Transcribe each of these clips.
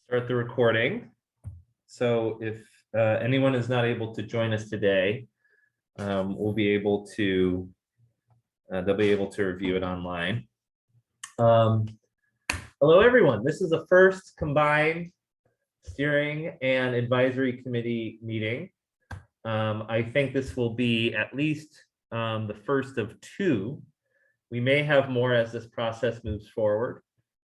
Start the recording. So if anyone is not able to join us today, we'll be able to, they'll be able to review it online. Hello, everyone. This is the first combined steering and advisory committee meeting. I think this will be at least the first of two. We may have more as this process moves forward.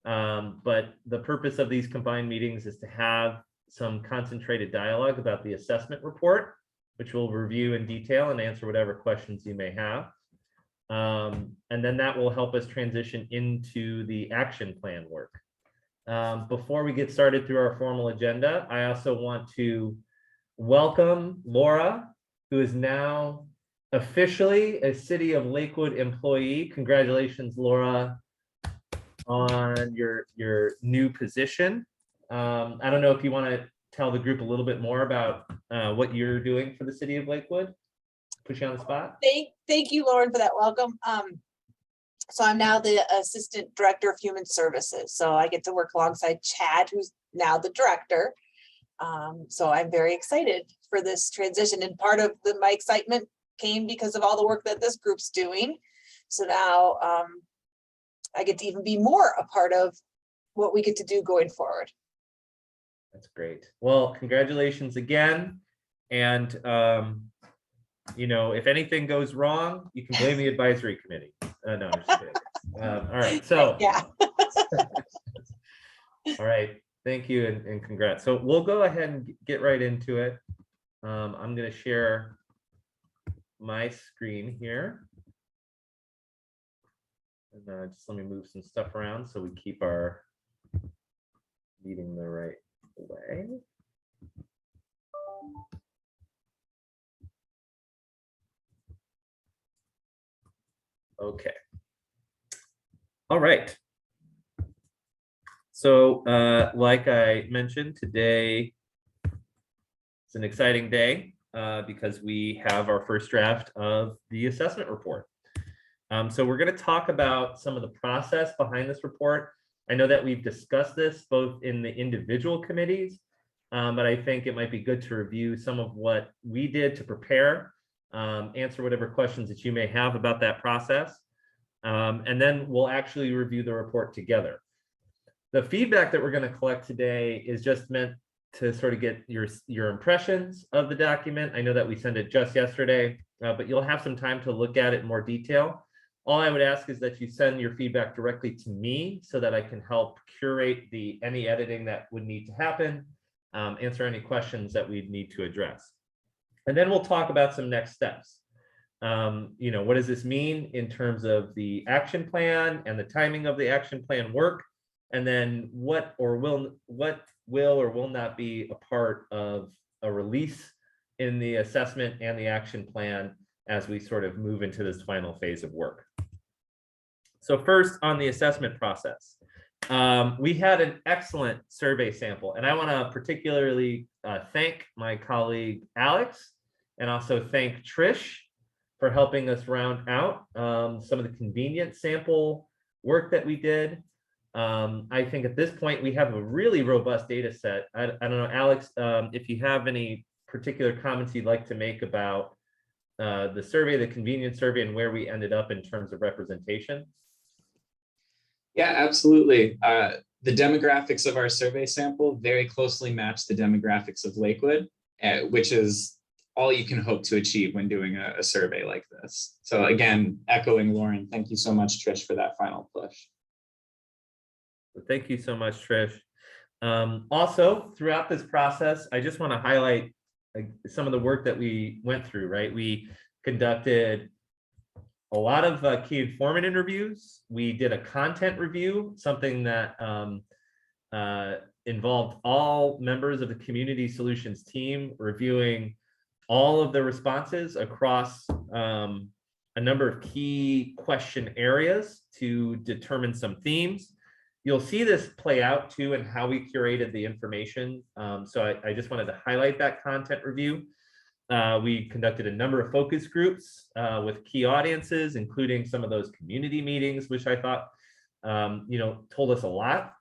But the purpose of these combined meetings is to have some concentrated dialogue about the assessment report, which we'll review in detail and answer whatever questions you may have. And then that will help us transition into the action plan work. Before we get started through our formal agenda, I also want to welcome Laura, who is now officially a City of Lakewood employee. Congratulations, Laura, on your new position. I don't know if you want to tell the group a little bit more about what you're doing for the City of Lakewood. Put you on the spot. Thank you, Lauren, for that welcome. So I'm now the Assistant Director of Human Services. So I get to work alongside Chad, who's now the director. So I'm very excited for this transition, and part of my excitement came because of all the work that this group's doing. So now I get to even be more a part of what we get to do going forward. That's great. Well, congratulations again. And, you know, if anything goes wrong, you can blame the advisory committee. No, I'm just kidding. All right. So, yeah. All right. Thank you and congrats. So we'll go ahead and get right into it. I'm going to share my screen here. And just let me move some stuff around so we keep our meeting the right way. Okay. All right. So like I mentioned, today is an exciting day because we have our first draft of the assessment report. So we're going to talk about some of the process behind this report. I know that we've discussed this both in the individual committees, but I think it might be good to review some of what we did to prepare, answer whatever questions that you may have about that process, and then we'll actually review the report together. The feedback that we're going to collect today is just meant to sort of get your impressions of the document. I know that we sent it just yesterday, but you'll have some time to look at it in more detail. All I would ask is that you send your feedback directly to me so that I can help curate any editing that would need to happen, answer any questions that we need to address. And then we'll talk about some next steps. You know, what does this mean in terms of the action plan and the timing of the action plan work? And then what will or will not be a part of a release in the assessment and the action plan as we sort of move into this final phase of work. So first, on the assessment process, we had an excellent survey sample, and I want to particularly thank my colleague Alex and also thank Trish for helping us round out some of the convenient sample work that we did. I think at this point we have a really robust data set. I don't know, Alex, if you have any particular comments you'd like to make about the survey, the convenience survey, and where we ended up in terms of representation. Yeah, absolutely. The demographics of our survey sample very closely match the demographics of Lakewood, which is all you can hope to achieve when doing a survey like this. So again, echoing Lauren, thank you so much, Trish, for that final push. Thank you so much, Trish. Also, throughout this process, I just want to highlight some of the work that we went through, right? We conducted a lot of key informant interviews. We did a content review, something that involved all members of the Community Solutions team reviewing all of the responses across a number of key question areas to determine some themes. You'll see this play out too in how we curated the information. So I just wanted to highlight that content review. We conducted a number of focus groups with key audiences, including some of those community meetings, which I thought, you know, told us a lot.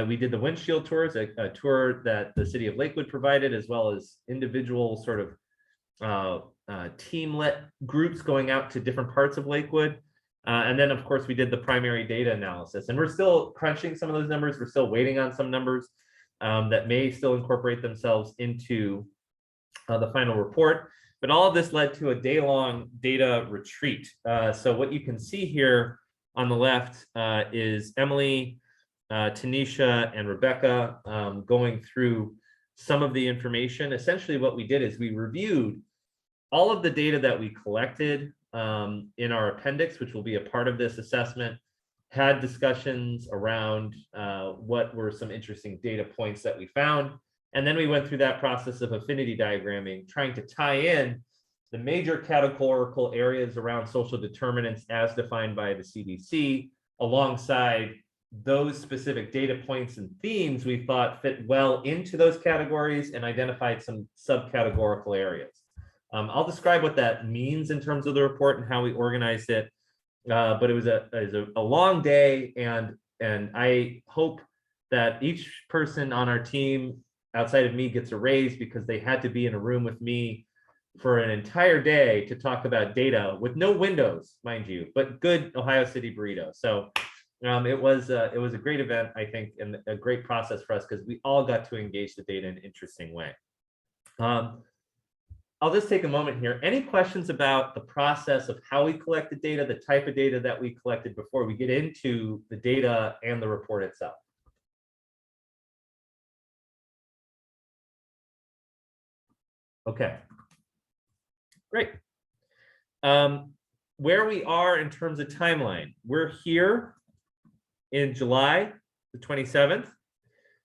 We did the windshield tours, a tour that the city of Lakewood provided, as well as individual sort of team-lit groups going out to different parts of Lakewood. And then, of course, we did the primary data analysis. And we're still crunching some of those numbers. We're still waiting on some numbers that may still incorporate themselves into the final report. But all of this led to a day-long data retreat. So what you can see here on the left is Emily, Tanisha, and Rebecca going through some of the information. Essentially, what we did is we reviewed all of the data that we collected in our appendix, which will be a part of this assessment, had discussions around what were some interesting data points that we found. And then we went through that process of affinity diagramming, trying to tie in the major categorical areas around social determinants as defined by the CDC, alongside those specific data points and themes we thought fit well into those categories, and identified some subcategorical areas. I'll describe what that means in terms of the report and how we organized it. But it was a long day, and I hope that each person on our team outside of me gets a raise, because they had to be in a room with me for an entire day to talk about data with no windows, mind you, but good Ohio City burrito. So it was a great event, I think, and a great process for us, because we all got to engage the data in an interesting way. I'll just take a moment here. Any questions about the process of how we collected data, the type of data that we collected, before we get into the data and the report itself? Okay, great. Where we are in terms of timeline, we're here in July the 27th.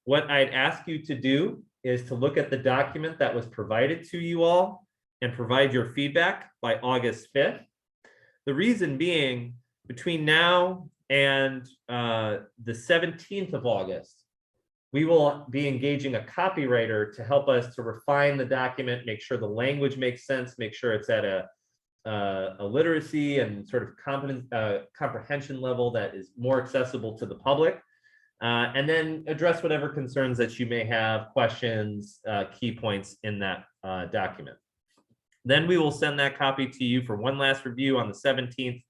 What I'd ask you to do is to look at the document that was provided to you all and provide your feedback by August 5th. The reason being, between now and the 17th of August, we will be engaging a copywriter to help us to refine the document, make sure the language makes sense, make sure it's at a literacy and sort of comprehension level that is more accessible to the public, and then address whatever concerns that you may have, questions, key points in that document. Then we will send that copy to you for one last review on the 17th,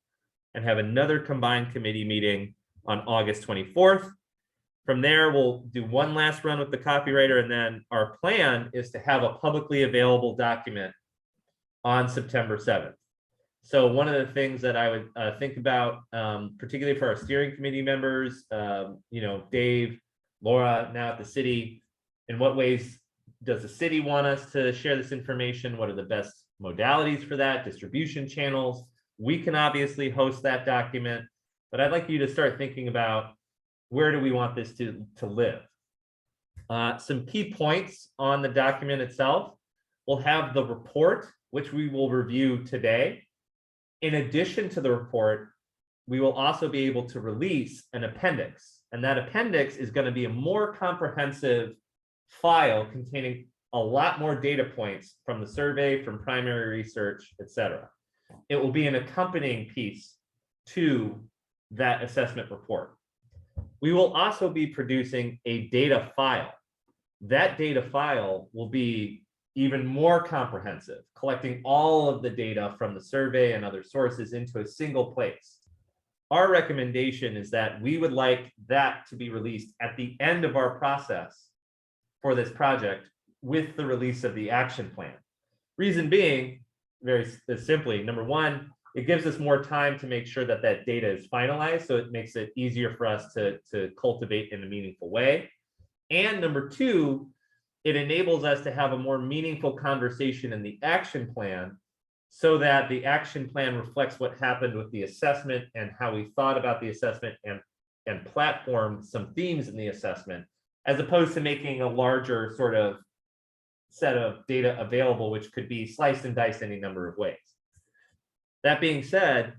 and have another combined committee meeting on August 24th. From there, we'll do one last run with the copywriter, and then our plan is to have a publicly available document on September 7th. So one of the things that I would think about, particularly for our steering committee members, Dave, Laura, now at the city, in what ways does the city want us to share this information? What are the best modalities for that, distribution channels? We can obviously host that document, but I'd like you to start thinking about, where do we want this to live? Some key points on the document itself. We'll have the report, which we will review today. In addition to the report, we will also be able to release an appendix, and that appendix is going to be a more comprehensive file containing a lot more data points from the survey, from primary research, etc. It will be an accompanying piece to that assessment report. We will also be producing a data file. That data file will be even more comprehensive, collecting all of the data from the survey and other sources into a single place. Our recommendation is that we would like that to be released at the end of our process for this project, with the release of the action plan. Reason being, very simply, number one, it gives us more time to make sure that that data is finalized, so it makes it easier for us to cultivate in a meaningful way. And number two, it enables us to have a more meaningful conversation in the action plan, so that the action plan reflects what happened with the assessment and how we thought about the assessment, and platform some themes in the assessment, as opposed to making a larger sort of set of data available, which could be sliced and diced any number of ways. That being said,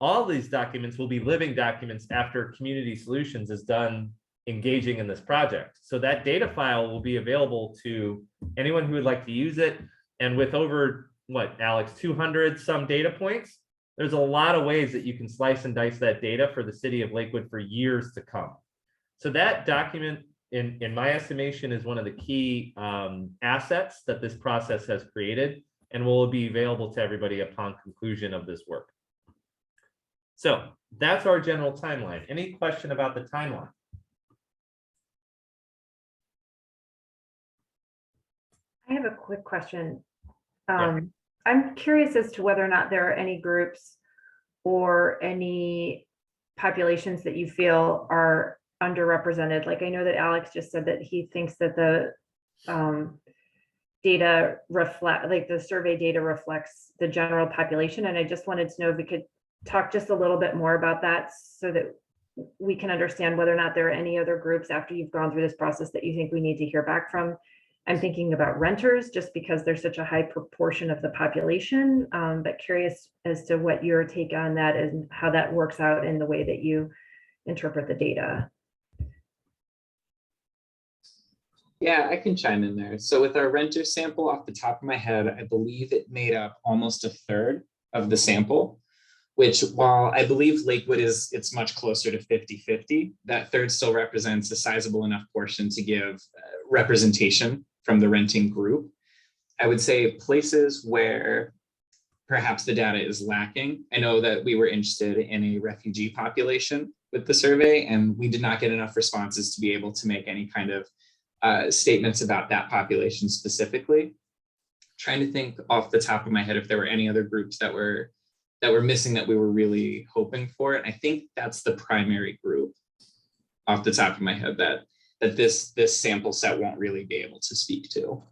all these documents will be living documents after Community Solutions is done engaging in this project. So that data file will be available to anyone who would like to use it. And with over, what, Alex, 200 some data points, there's a lot of ways that you can slice and dice that data for the city of Lakewood for years to come. So that document, in my estimation, is one of the key assets that this process has created and will be available to everybody upon conclusion of this work. So that's our general timeline. Any question about the timeline? I have a quick question. Yeah. I'm curious as to whether or not there are any groups or any populations that you feel are underrepresented. Like, I know that Alex just said that he thinks that the data reflect, like the survey data reflects the general population. And I just wanted to know if we could talk just a little bit more about that so that we can understand whether or not there are any other groups after you've gone through this process that you think we need to hear back from. I'm thinking about renters just because they're such a high proportion of the population, but curious as to what your take on that and how that works out in the way that you interpret the data. Yeah, I can chime in there. So with our renter sample, off the top of my head, I believe it made up almost a third of the sample, which, while I believe Lakewood it's much closer to 50-50, that third still represents a sizable enough portion to give representation from the renting group. I would say places where perhaps the data is lacking. I know that we were interested in a refugee population with the survey, and we did not get enough responses to be able to make any kind of statements about that population specifically. Trying to think off the top of my head if there were any other groups that were missing that we were really hoping for. And I think that's the primary group off the top of my head that this sample set won't really be able to speak to.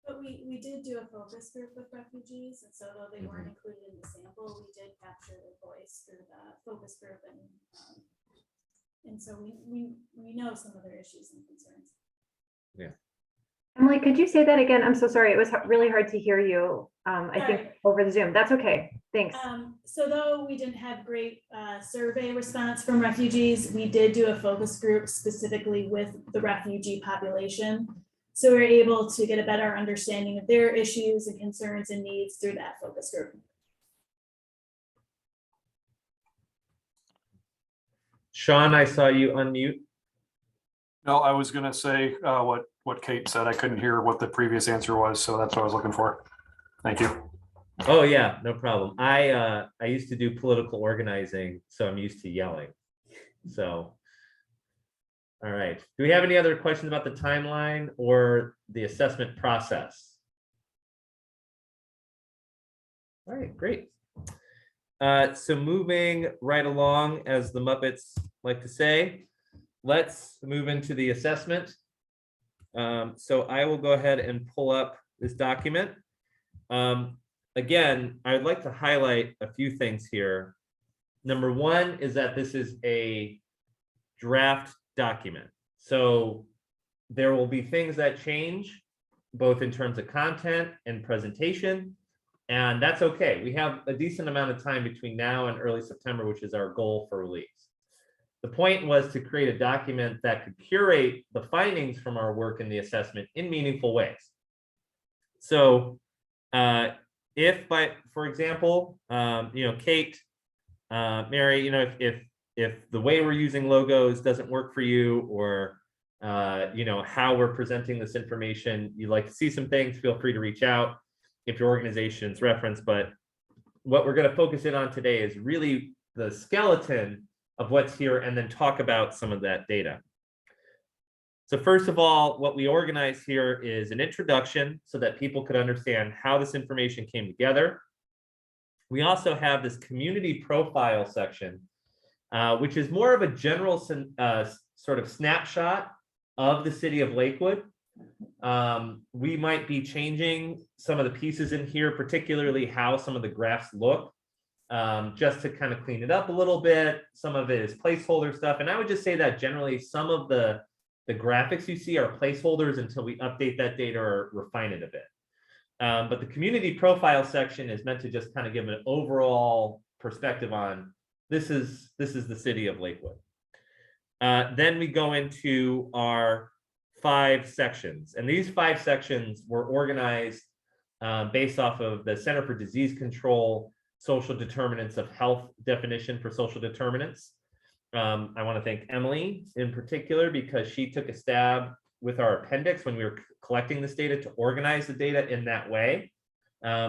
But we did do a focus group with refugees, and so though they weren't included in the sample, we did capture their voice through the focus group, and so we know some of their issues and concerns. Yeah. Emily, could you say that again? I'm so sorry. It was really hard to hear you. I think over the Zoom. That's okay. Thanks. So though we didn't have great survey response from refugees, we did do a focus group specifically with the refugee population. So we're able to get a better understanding of their issues and concerns and needs through that focus group. Sean, I saw you unmute. No, I was going to say what Kate said. I couldn't hear what the previous answer was, so that's what I was looking for. Thank you. Oh yeah, no problem. I used to do political organizing, so I'm used to yelling. So, all right. Do we have any other questions about the timeline or the assessment process? All right, great. So moving right along, as the Muppets like to say, let's move into the assessment. So I will go ahead and pull up this document. Again, I'd like to highlight a few things here. Number one is that this is a draft document. So there will be things that change, both in terms of content and presentation, and that's okay. We have a decent amount of time between now and early September, which is our goal for release. The point was to create a document that could curate the findings from our work in the assessment in meaningful ways. So if for example, Kate, Mary, if the way we're using logos doesn't work for you, or how we're presenting this information, you'd like to see some things, feel free to reach out if your organization's referenced. But what we're going to focus in on today is really the skeleton of what's here, and then talk about some of that data. So first of all, what we organized here is an introduction so that people could understand how this information came together. We also have this community profile section, which is more of a general sort of snapshot of the city of Lakewood. We might be changing some of the pieces in here, particularly how some of the graphs look, just to kind of clean it up a little bit. Some of it is placeholder stuff. And I would just say that generally some of the graphics you see are placeholders until we update that data or refine it a bit. But the community profile section is meant to just kind of give an overall perspective on this is the city of Lakewood. Then we go into our 5 sections, and these 5 sections were organized based off of the Center for Disease Control social determinants of health definition for social determinants. I want to thank Emily in particular because she took a stab with our appendix when we were collecting this data to organize the data in that way,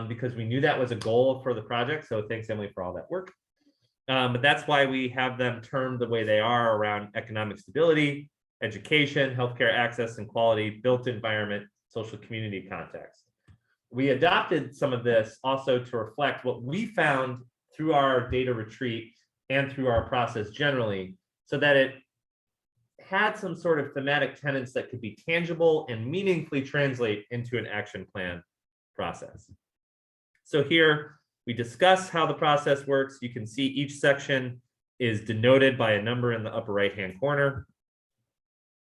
because we knew that was a goal for the project. So thanks, Emily, for all that work. But that's why we have them termed the way they are around economic stability, education, healthcare access and quality, built environment, social community context. We adopted some of this also to reflect what we found through our data retreat and through our process generally, so that it had some sort of thematic tenets that could be tangible and meaningfully translate into an action plan process. So here we discuss how the process works. You can see each section is denoted by a number in the upper right-hand corner.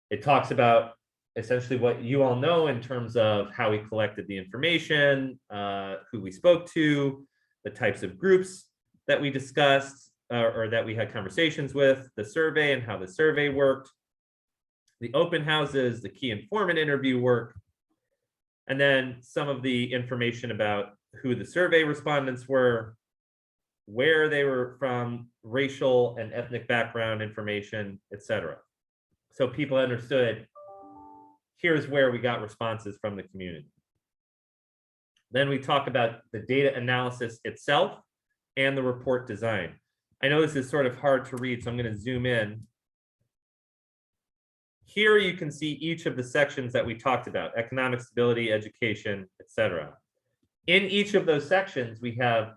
It talks about essentially what you all know in terms of how we collected the information, who we spoke to, the types of groups that we discussed or that we had conversations with, the survey and how the survey worked, the open houses, the key informant interview work, and then some of the information about who the survey respondents were, where they were from, racial and ethnic background information, etc. So people understood, here's where we got responses from the community. Then we talk about the data analysis itself and the report design. I know this is sort of hard to read, so I'm going to zoom in. Here you can see each of the sections that we talked about: economic stability, education, etc. In each of those sections, we have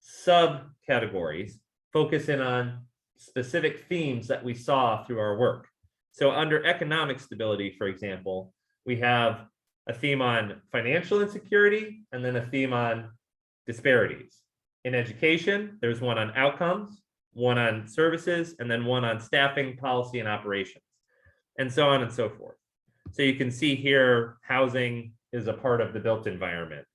subcategories focusing on specific themes that we saw through our work. So under economic stability, for example, we have a theme on financial insecurity and then a theme on disparities. In education, there's one on outcomes, one on services, and then one on staffing, policy, and operations, and so on and so forth. So you can see here, housing is a part of the built environment.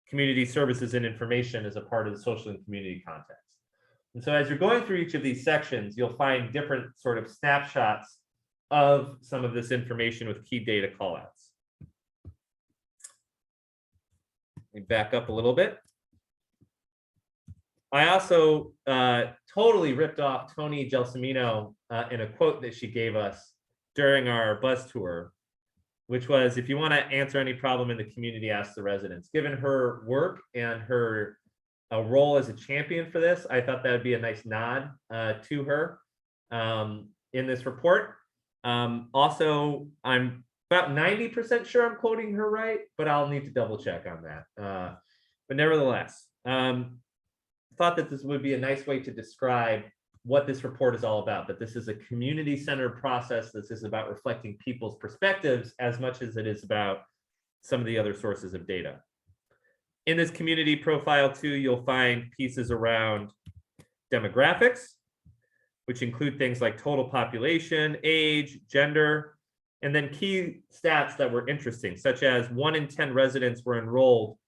Community services and information is a part of the social and community context. And so as you're going through each of these sections, you'll find different sort of snapshots of some of this information with key data callouts. Let me back up a little bit. I also totally ripped off Tony Gelsomino in a quote that she gave us during our bus tour, which was, if you want to answer any problem in the community, ask the residents. Given her work and her role as a champion for this, I thought that would be a nice nod to her in this report. Also, I'm about 90% sure I'm quoting her right, but I'll need to double check on that. But nevertheless, thought that this would be a nice way to describe what this report is all about, that this is a community-centered process. This is about reflecting people's perspectives as much as it is about some of the other sources of data. In this community profile too, you'll find pieces around demographics, which include things like total population, age, gender, and then key stats that were interesting, such as 1 in 10 residents were enrolled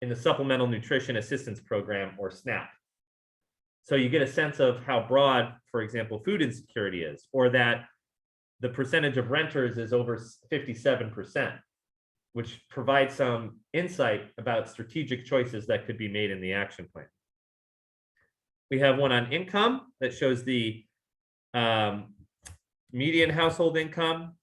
in the Supplemental Nutrition Assistance Program, or SNAP. So you get a sense of how broad, for example, food insecurity is, or that the percentage of renters is over 57%, which provides some insight about strategic choices that could be made in the action plan. We have one on income that shows the median household income,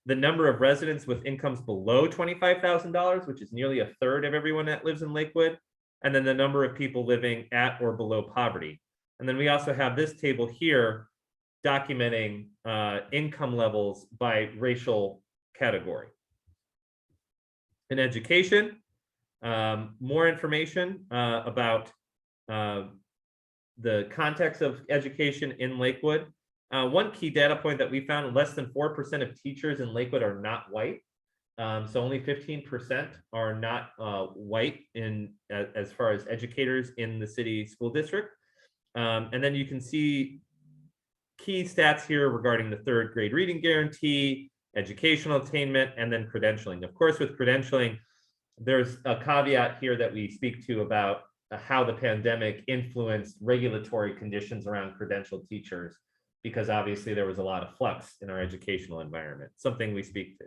the number of residents with incomes below $25,000, which is nearly a third of everyone that lives in Lakewood, and then the number of people living at or below poverty. And then we also have this table here documenting income levels by racial category. In education, more information about the context of education in Lakewood. One key data point that we found, less than 4% of teachers in Lakewood are not white. So only 15% are not white as far as educators in the city school district. And then you can see key stats here regarding the 3rd grade reading guarantee, educational attainment, and then credentialing. Of course, with credentialing, there's a caveat here that we speak to about how the pandemic influenced regulatory conditions around credentialed teachers, because obviously there was a lot of flux in our educational environment, something we speak to.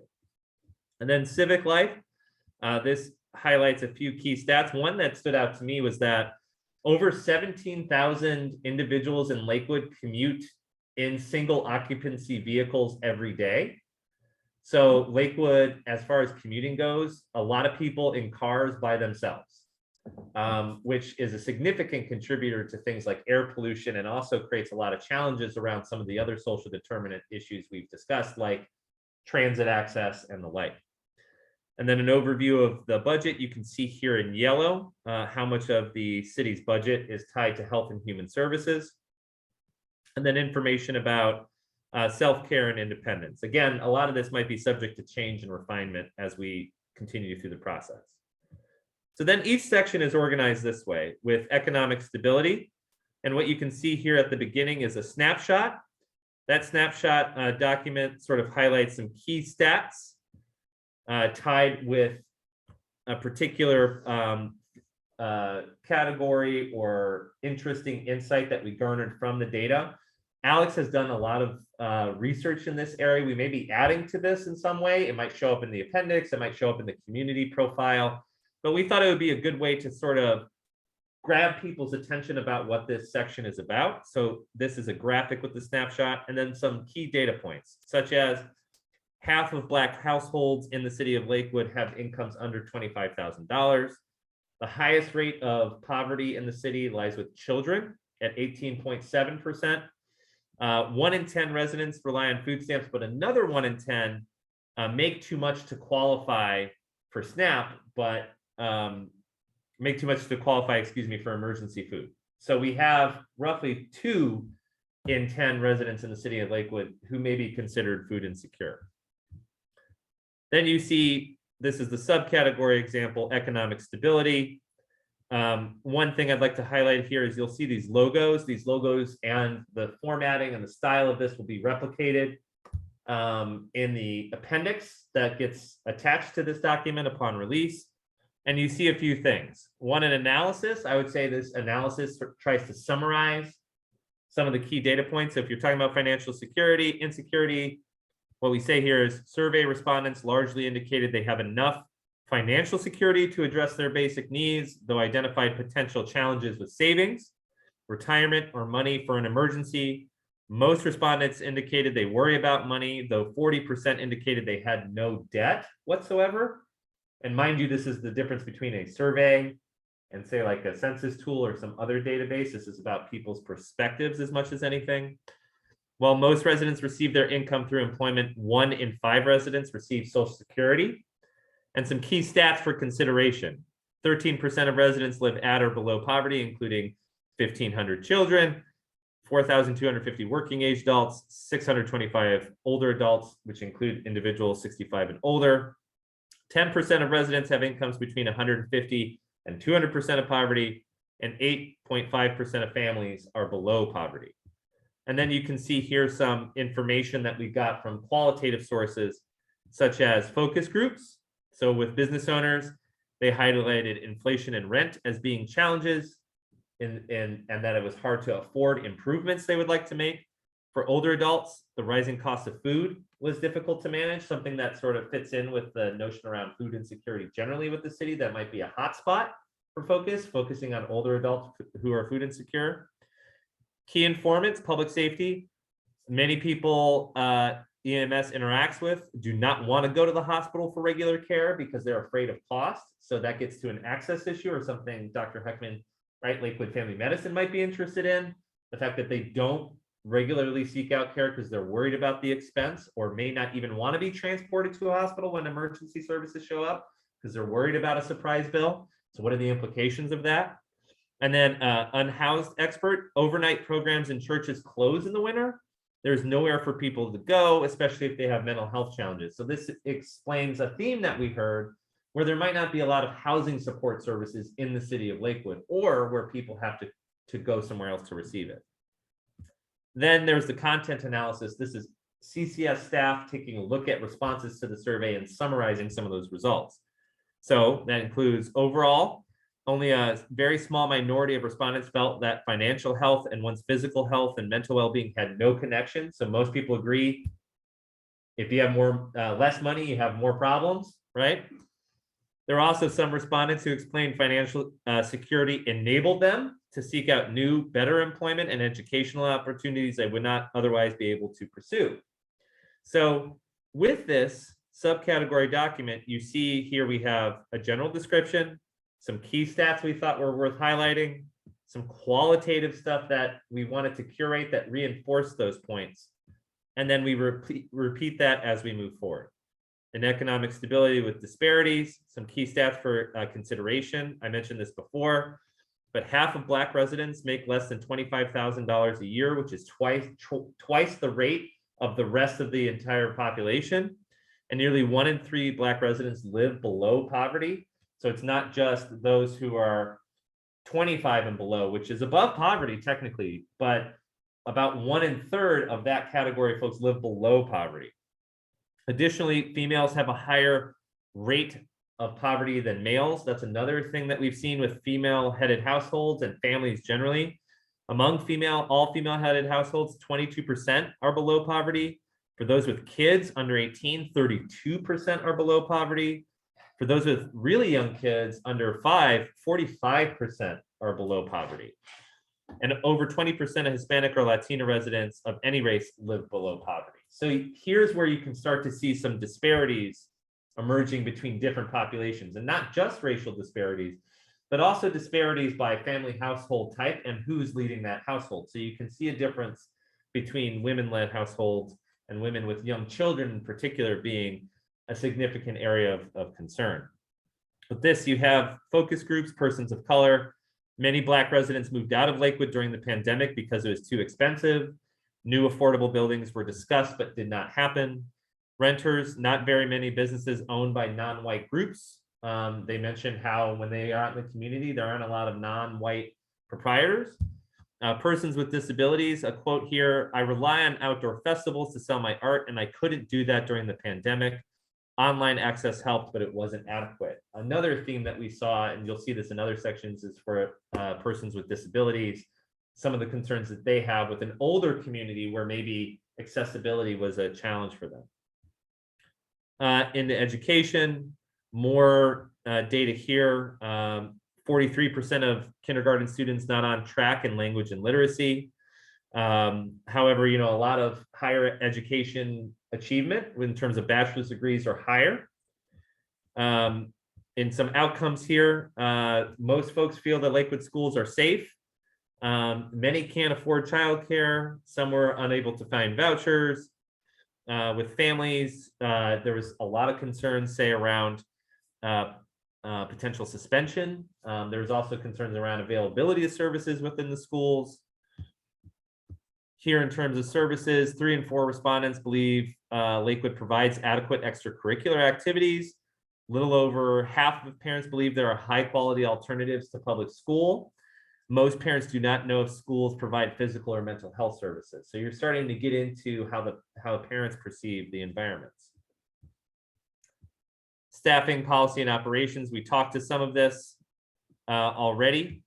And then civic life, this highlights a few key stats. One that stood out to me was that over 17,000 individuals in Lakewood commute in single occupancy vehicles every day. So Lakewood, as far as commuting goes, a lot of people in cars by themselves, which is a significant contributor to things like air pollution, and also creates a lot of challenges around some of the other social determinant issues we've discussed, like transit access and the like. And then an overview of the budget. You can see here in yellow how much of the city's budget is tied to health and human services. And then information about self-care and independence. Again, a lot of this might be subject to change and refinement as we continue through the process. So then each section is organized this way with economic stability. And what you can see here at the beginning is a snapshot. That snapshot document sort of highlights some key stats tied with a particular category or interesting insight that we garnered from the data. Alex has done a lot of research in this area. We may be adding to this in some way. It might show up in the appendix. It might show up in the community profile. But we thought it would be a good way to sort of grab people's attention about what this section is about. So this is a graphic with the snapshot, and then some key data points, such as half of Black households in the city of Lakewood have incomes under $25,000. The highest rate of poverty in the city lies with children at 18.7%. 1 in 10 residents rely on food stamps, but another 1 in 10 make too much to qualify for SNAP, but make too much to qualify, for emergency food. So we have roughly 2 in 10 residents in the city of Lakewood who may be considered food insecure. Then you see, this is the subcategory example, economic stability. One thing I'd like to highlight here is you'll see these logos. These logos and the formatting and the style of this will be replicated in the appendix that gets attached to this document upon release. And you see a few things. One, an analysis. I would say this analysis tries to summarize some of the key data points. So if you're talking about financial security, insecurity, what we say here is survey respondents largely indicated they have enough financial security to address their basic needs, though identified potential challenges with savings, retirement, or money for an emergency. Most respondents indicated they worry about money, though 40% indicated they had no debt whatsoever. And mind you, this is the difference between a survey and say like a census tool or some other database. This is about people's perspectives as much as anything. While most residents receive their income through employment, 1 in 5 residents receive Social Security. And some key stats for consideration. 13% of residents live at or below poverty, including 1,500 children, 4,250 working age adults, 625 older adults, which include individuals 65 and older. 10% of residents have incomes between 150 and 200% of poverty, and 8.5% of families are below poverty. And then you can see here some information that we got from qualitative sources, such as focus groups. So with business owners, they highlighted inflation and rent as being challenges, and that it was hard to afford improvements they would like to make. For older adults, the rising cost of food was difficult to manage, something that sort of fits in with the notion around food insecurity generally with the city. That might be a hotspot for focusing on older adults who are food insecure. Key informants, public safety. Many people EMS interacts with do not want to go to the hospital for regular care because they're afraid of cost. So that gets to an access issue, or something Dr. Heckman, right, Lakewood Family Medicine might be interested in. The fact that they don't regularly seek out care because they're worried about the expense, or may not even want to be transported to a hospital when emergency services show up because they're worried about a surprise bill. So what are the implications of that? And then unhoused expert, overnight programs in churches close in the winter. There's nowhere for people to go, especially if they have mental health challenges. So this explains a theme that we heard, where there might not be a lot of housing support services in the city of Lakewood, or where people have to go somewhere else to receive it. Then there's the content analysis. This is CCS staff taking a look at responses to the survey and summarizing some of those results. So that includes overall, only a very small minority of respondents felt that financial health and one's physical health and mental well-being had no connection. So most people agree, if you have less money, you have more problems, right? There are also some respondents who explained financial security enabled them to seek out new, better employment and educational opportunities they would not otherwise be able to pursue. So with this subcategory document, you see here we have a general description, some key stats we thought were worth highlighting, some qualitative stuff that we wanted to curate that reinforce those points. And then we repeat that as we move forward. In economic stability with disparities, some key stats for consideration. I mentioned this before, but half of Black residents make less than $25,000 a year, which is twice the rate of the rest of the entire population. And nearly 1 in 3 Black residents live below poverty. So it's not just those who are 25 and below, which is above poverty technically, but about 1 1/3 of that category of folks live below poverty. Additionally, females have a higher rate of poverty than males. That's another thing that we've seen with female-headed households and families generally. Among all female-headed households, 22% are below poverty. For those with kids under 18, 32% are below poverty. For those with really young kids under 5, 45% are below poverty. And over 20% of Hispanic or Latino residents of any race live below poverty. So here's where you can start to see some disparities emerging between different populations, and not just racial disparities, but also disparities by family household type and who's leading that household. So you can see a difference between women-led households and women with young children in particular being a significant area of concern. With this, you have focus groups, persons of color. Many Black residents moved out of Lakewood during the pandemic because it was too expensive. New affordable buildings were discussed but did not happen. Renters, not very many businesses owned by non-white groups. They mentioned how when they are out in the community, there aren't a lot of non-white proprietors. Persons with disabilities, a quote here, "I rely on outdoor festivals to sell my art, and I couldn't do that during the pandemic. Online access helped, but it wasn't adequate." Another theme that we saw, and you'll see this in other sections, is for persons with disabilities, some of the concerns that they have with an older community where maybe accessibility was a challenge for them. Into education, more data here. 43% of kindergarten students not on track in language and literacy. However, a lot of higher education achievement in terms of bachelor's degrees are higher. In some outcomes here, most folks feel that Lakewood schools are safe. Many can't afford childcare. Some were unable to find vouchers. With families, there was a lot of concerns, say, around potential suspension. There was also concerns around availability of services within the schools. Here, in terms of services, 3 in 4 respondents believe Lakewood provides adequate extracurricular activities. A little over half of parents believe there are high-quality alternatives to public school. Most parents do not know if schools provide physical or mental health services. So you're starting to get into how parents perceive the environments. Staffing, policy, and operations. We talked to some of this already,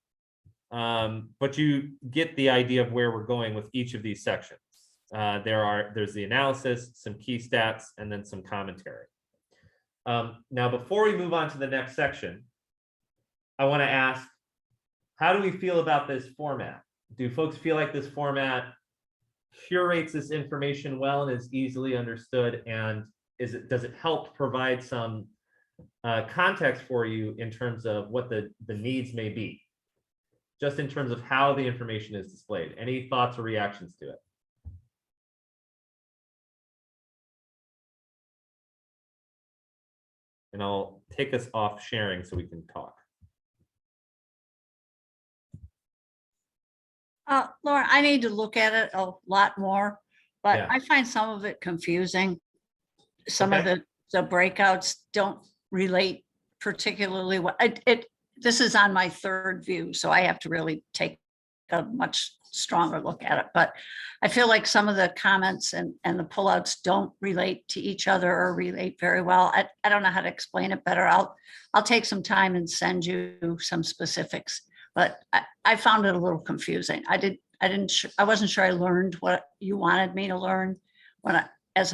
but you get the idea of where we're going with each of these sections. There's the analysis, some key stats, and then some commentary. Now, before we move on to the next section, I want to ask, how do we feel about this format? Do folks feel like this format curates this information well and is easily understood? And does it help provide some context for you in terms of what the needs may be, just in terms of how the information is displayed? Any thoughts or reactions to it? And I'll take us off sharing so we can talk. Laura, I need to look at it a lot more, but Yeah. I find some of it confusing. Some of Okay. the breakouts don't relate particularly well. This is on my third view, so I have to really take a much stronger look at it. But I feel like some of the comments and the pullouts don't relate to each other or relate very well. I don't know how to explain it better. I'll take some time and send you some specifics. But I found it a little confusing. I wasn't sure I learned what you wanted me to learn as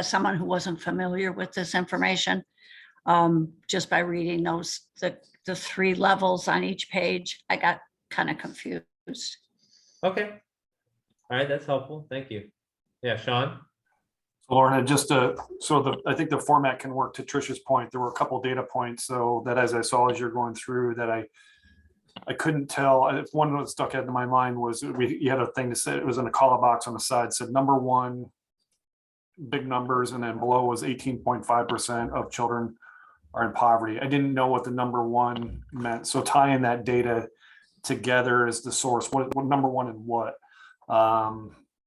someone who wasn't familiar with this information. Just by reading the three levels on each page, I got kind of confused. Okay. All right, that's helpful. Thank you. Yeah, Sean? Lauren, I think the format can work. To Tricia's point, there were a couple data points, so that as I saw as you're going through that I couldn't tell. One that stuck out in my mind was you had a thing to say, it was in a color box on the side, said number one, big numbers, and then below was 18.5% of children are in poverty. I didn't know what the number one meant. So tying that data together as the source, what number one and what?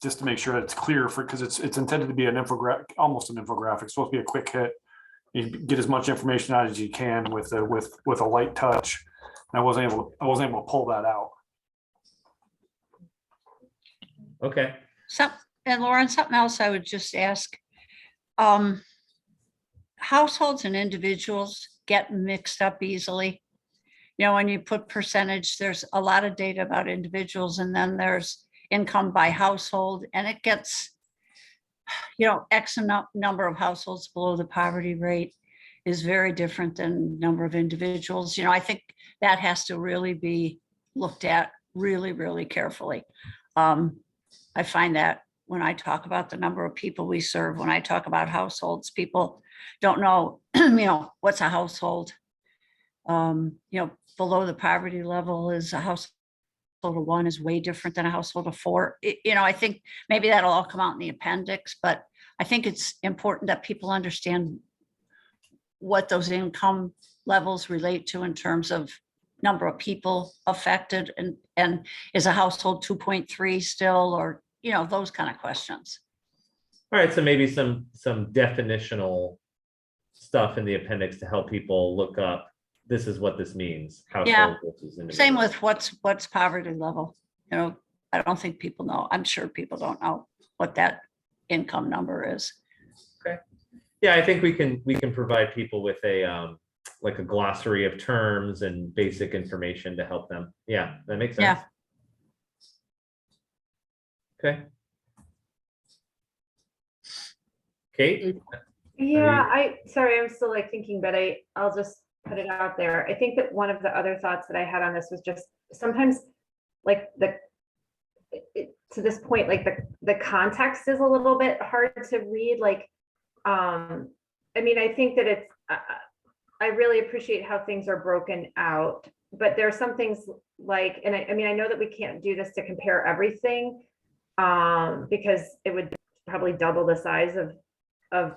Just to make sure that it's clear because it's intended to be an infographic, almost an infographic. It's supposed to be a quick hit. You get as much information out as you can with a light touch. And I wasn't able to pull that out. Okay. And Lauren, something else I would just ask. Households and individuals get mixed up easily. You know, when you put percentage, there's a lot of data about individuals, and then there's income by household, and it gets, you know, X number of households below the poverty rate is very different than number of individuals. You know, I think that has to really be looked at really, really carefully. I find that when I talk about the number of people we serve, when I talk about households, people don't know, you know, what's a household? You know, below the poverty level is a household of one is way different than a household of four. You know, I think maybe that'll all come out in the appendix, but I think it's important that people understand what those income levels relate to in terms of number of people affected, and is a household 2.3 still, or, you know, those kind of questions. All right, so maybe some definitional stuff in the appendix to help people look up, this is what this means. Household versus individual. Same with what's poverty level. You know, I don't think people know. I'm sure people don't know what that income number is. Okay. Yeah, I think we can provide people with a like a glossary of terms and basic information to help them. Yeah, that makes sense. Yeah. Okay. Kate? Yeah, sorry, I'm still like thinking, but I'll just put it out there. I think that one of the other thoughts that I had on this was just sometimes like to this point, like the context is a little bit hard to read. Like, I mean, I think that I really appreciate how things are broken out, but there are some things like, and I mean, I know that we can't do this to compare everything, because it would probably double the size of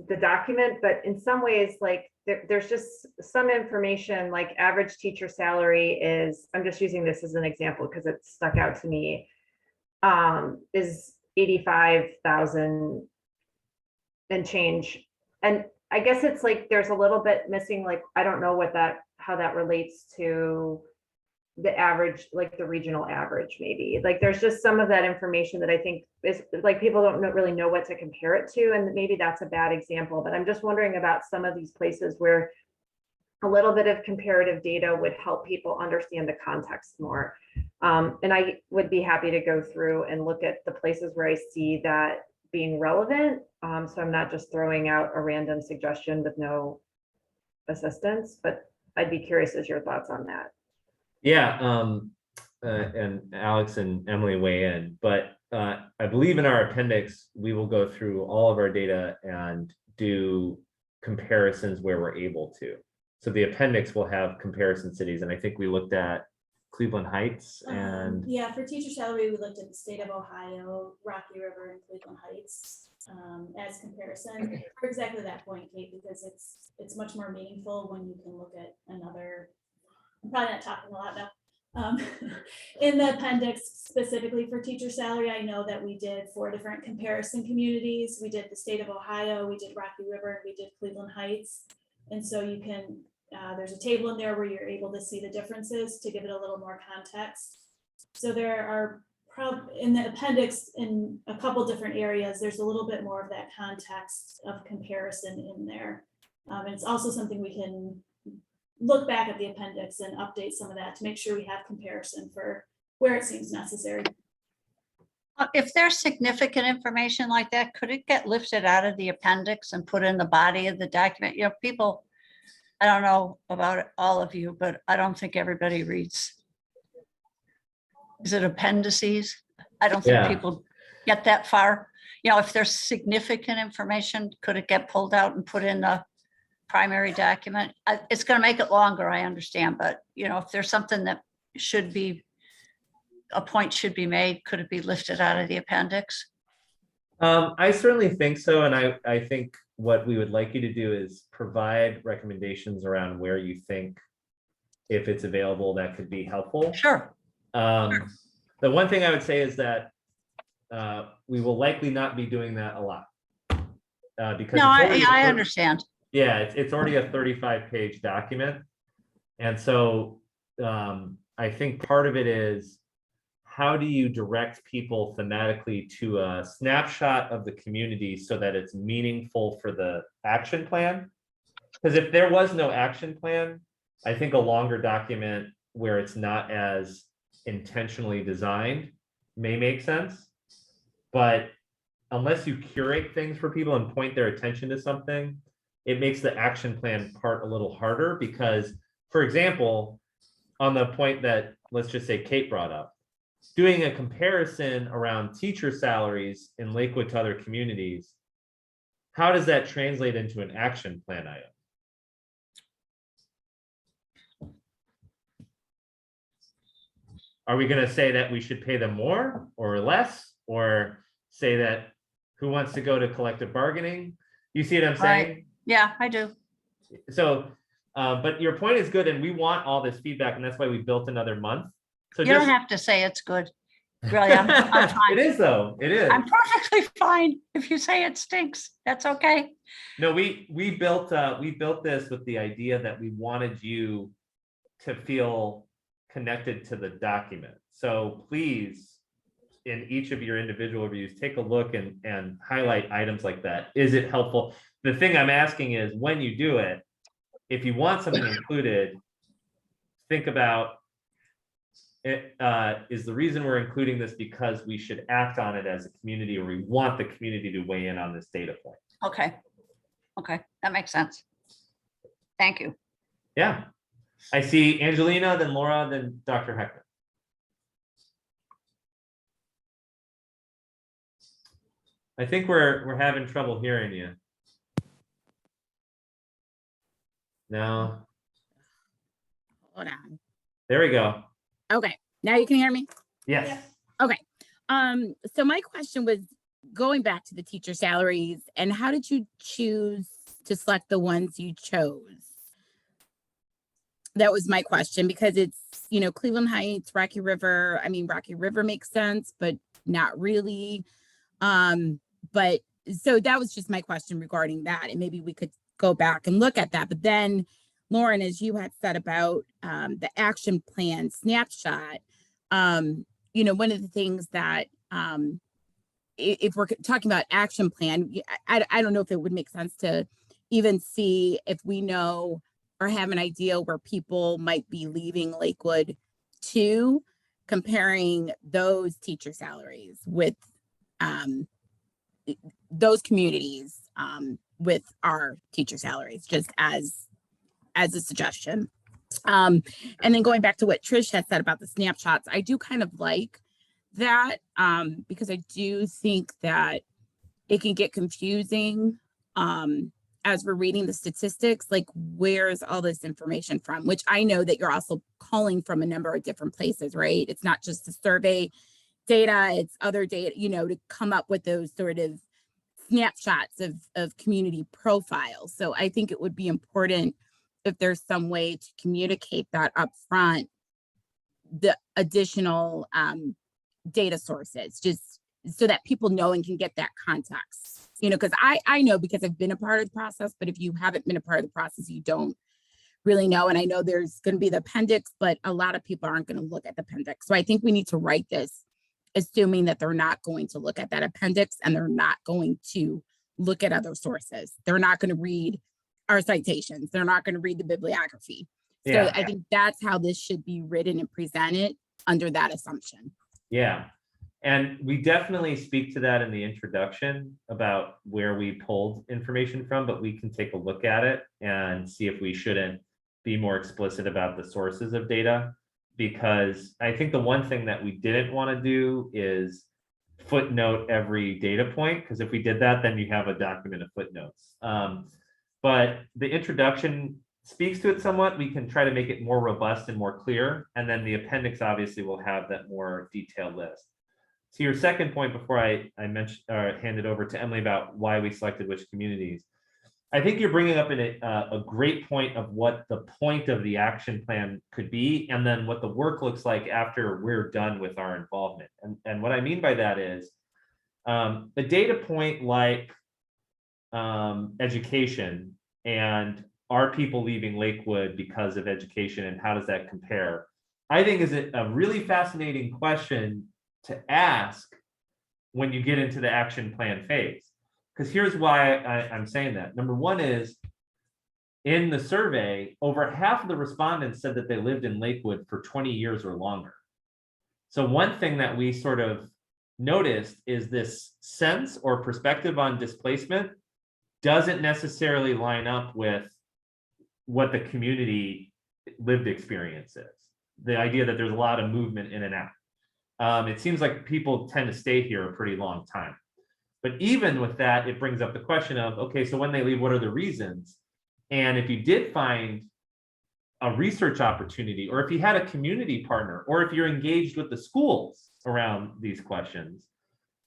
the document, but in some ways, like there's just some information, like average teacher salary is, I'm just using this as an example because it stuck out to me, is 85,000 and change. And I guess it's like there's a little bit missing, like I don't know how that relates to the average, like the regional average, maybe. Like there's just some of that information that I think is like people don't really know what to compare it to, and maybe that's a bad example, but I'm just wondering about some of these places where a little bit of comparative data would help people understand the context more. And I would be happy to go through and look at the places where I see that being relevant. So I'm not just throwing out a random suggestion with no assistance, but I'd be curious as your thoughts on that. Yeah, and Alex and Emily weigh in, but I believe in our appendix, we will go through all of our data and do comparisons where we're able to. So the appendix will have comparison cities, and I think we looked at Cleveland Heights and yeah, for teacher salary, we looked at the state of Ohio, Rocky River, and Cleveland Heights as comparison for exactly that point, Kate, because it's much more meaningful when you can look at another. I'm probably not talking a lot now. In the appendix specifically for teacher salary, I know that we did 4 different comparison communities. We did the state of Ohio, we did Rocky River, and we did Cleveland Heights. And so you can, there's a table in there where you're able to see the differences to give it a little more context. So there are in the appendix in a couple different areas, there's a little bit more of that context of comparison in there. And it's also something we can look back at the appendix and update some of that to make sure we have comparison for where it seems necessary. If there's significant information like that, could it get lifted out of the appendix and put in the body of the document? You know, people I don't know about all of you, but I don't think everybody reads. Is it appendices? I don't think Yeah. people get that far. You know, if there's significant information, could it get pulled out and put in the primary document? It's going to make it longer, I understand, but you know, if there's something that should be, a point should be made, could it be lifted out of the appendix? I certainly think so. And I think what we would like you to do is provide recommendations around where you think, if it's available, that could be helpful. Sure. The one thing I would say is that we will likely not be doing that a lot. Because No, it's already I understand. Yeah, it's already a 35-page document. And so I think part of it is, how do you direct people thematically to a snapshot of the community so that it's meaningful for the action plan? Because if there was no action plan, I think a longer document where it's not as intentionally designed may make sense. But unless you curate things for people and point their attention to something, it makes the action plan part a little harder. Because, for example, on the point that, let's just say, Kate brought up, doing a comparison around teacher salaries in Lakewood to other communities, how does that translate into an action plan item? Are we going to say that we should pay them more or less, or say that who wants to go to collective bargaining? You see what I'm saying? Right. Yeah, I do. So, but your point is good, and we want all this feedback, and that's why we built another month. So You don't have to say it's good. Really, I'm fine. It is though. It is. I'm perfectly fine. If you say it stinks, that's okay. No, we built this with the idea that we wanted you to feel connected to the document. So please, in each of your individual reviews, take a look and highlight items like that. Is it helpful? The thing I'm asking is, when you do it, if you want something included, think about it. Is the reason we're including this because we should act on it as a community, or we want the community to weigh in on this data point? Okay. Okay, that makes sense. Thank you. Yeah. I see Angelina, then Laura, then Dr. Heckman. I think we're having trouble hearing you. No, Hold on. there we go. Okay, now you can hear me? Yes. Okay. So my question was going back to the teacher salaries, and how did you choose to select the ones you chose? That was my question, because it's, you know, Cleveland Heights, Rocky River. I mean, Rocky River makes sense, but not really. But so that was just my question regarding that. And maybe we could go back and look at that. But then, Lauren, as you had said about the action plan snapshot, you know, one of the things that if we're talking about action plan, I don't know if it would make sense to even see if we know or have an idea where people might be leaving Lakewood to, comparing those teacher salaries with those communities with our teacher salaries, just as a suggestion. And then going back to what Trish had said about the snapshots, I do kind of like that because I do think that it can get confusing as we're reading the statistics, like where's all this information from, which I know that you're also calling from a number of different places, right? It's not just the survey data, it's other data, you know, to come up with those sort of snapshots of community profiles. So I think it would be important if there's some way to communicate that up front, the additional data sources, just so that people know and can get that context, you know, because I know because I've been a part of the process, but if you haven't been a part of the process, you don't really know. And I know there's going to be the appendix, but a lot of people aren't going to look at the appendix. So I think we need to write this assuming that they're not going to look at that appendix and they're not going to look at other sources. They're not going to read our citations. They're not going to read the bibliography. So Yeah. I think that's how this should be written and presented, under that assumption. Yeah. And we definitely speak to that in the introduction about where we pulled information from, but we can take a look at it and see if we shouldn't be more explicit about the sources of data. Because I think the one thing that we didn't want to do is footnote every data point, because if we did that, then you have a document of footnotes. But the introduction speaks to it somewhat. We can try to make it more robust and more clear. And then the appendix obviously will have that more detailed list. To your second point, before I mentioned hand it over to Emily about why we selected which communities, I think you're bringing up a great point of what the point of the action plan could be, and then what the work looks like after we're done with our involvement. And what I mean by that is a data point like education and are people leaving Lakewood because of education, and how does that compare? I think is a really fascinating question to ask when you get into the action plan phase. Because here's why I'm saying that. Number one is, in the survey, over half of the respondents said that they lived in Lakewood for 20 years or longer. So one thing that we sort of noticed is this sense or perspective on displacement doesn't necessarily line up with what the community lived experience is. The idea that there's a lot of movement in and out. It seems like people tend to stay here a pretty long time. But even with that, it brings up the question of, okay, so when they leave, what are the reasons? And if you did find a research opportunity, or if you had a community partner, or if you're engaged with the schools around these questions,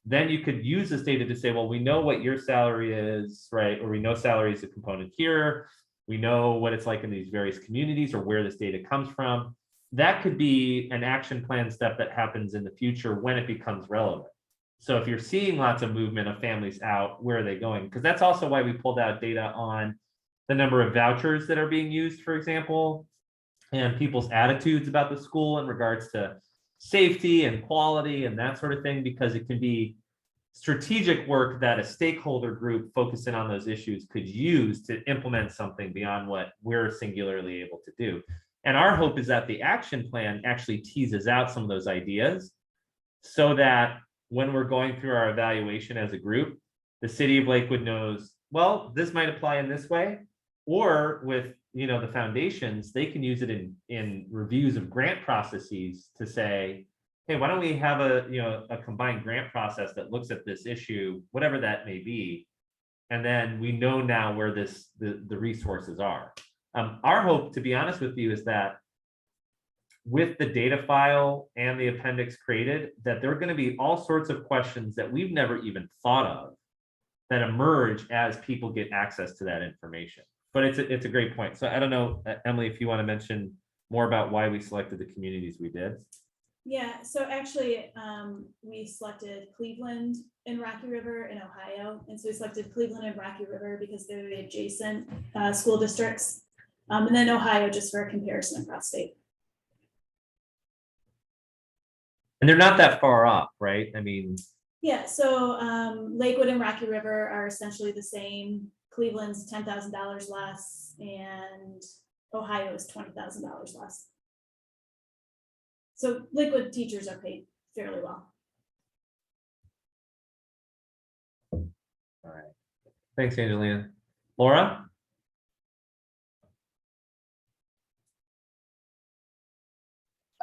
then you could use this data to say, well, we know what your salary is, right? Or we know salary is a component here. We know what it's like in these various communities, or where this data comes from. That could be an action plan step that happens in the future when it becomes relevant. So if you're seeing lots of movement of families out, where are they going? Because that's also why we pulled out data on the number of vouchers that are being used, for example, and people's attitudes about the school in regards to safety and quality and that sort of thing, because it can be strategic work that a stakeholder group focusing on those issues could use to implement something beyond what we're singularly able to do. And our hope is that the action plan actually teases out some of those ideas, so that when we're going through our evaluation as a group, the city of Lakewood knows, well, this might apply in this way, or with the foundations, they can use it in reviews of grant processes to say, hey, why don't we have a combined grant process that looks at this issue, whatever that may be, and then we know now where the resources are. Our hope, to be honest with you, is that with the data file and the appendix created, that there are going to be all sorts of questions that we've never even thought of that emerge as people get access to that information. But it's a great point. So I don't know, Emily, if you want to mention more about why we selected the communities we did. Yeah, so actually, we selected Cleveland and Rocky River in Ohio. And so we selected Cleveland and Rocky River because they're the adjacent school districts. And then Ohio just for a comparison across state. And they're not that far off, right? I mean, Yeah, so Lakewood and Rocky River are essentially the same. Cleveland's $10,000 less, and Ohio is $20,000 less. So Lakewood teachers are paid fairly well. all right. Thanks, Angelina. Laura?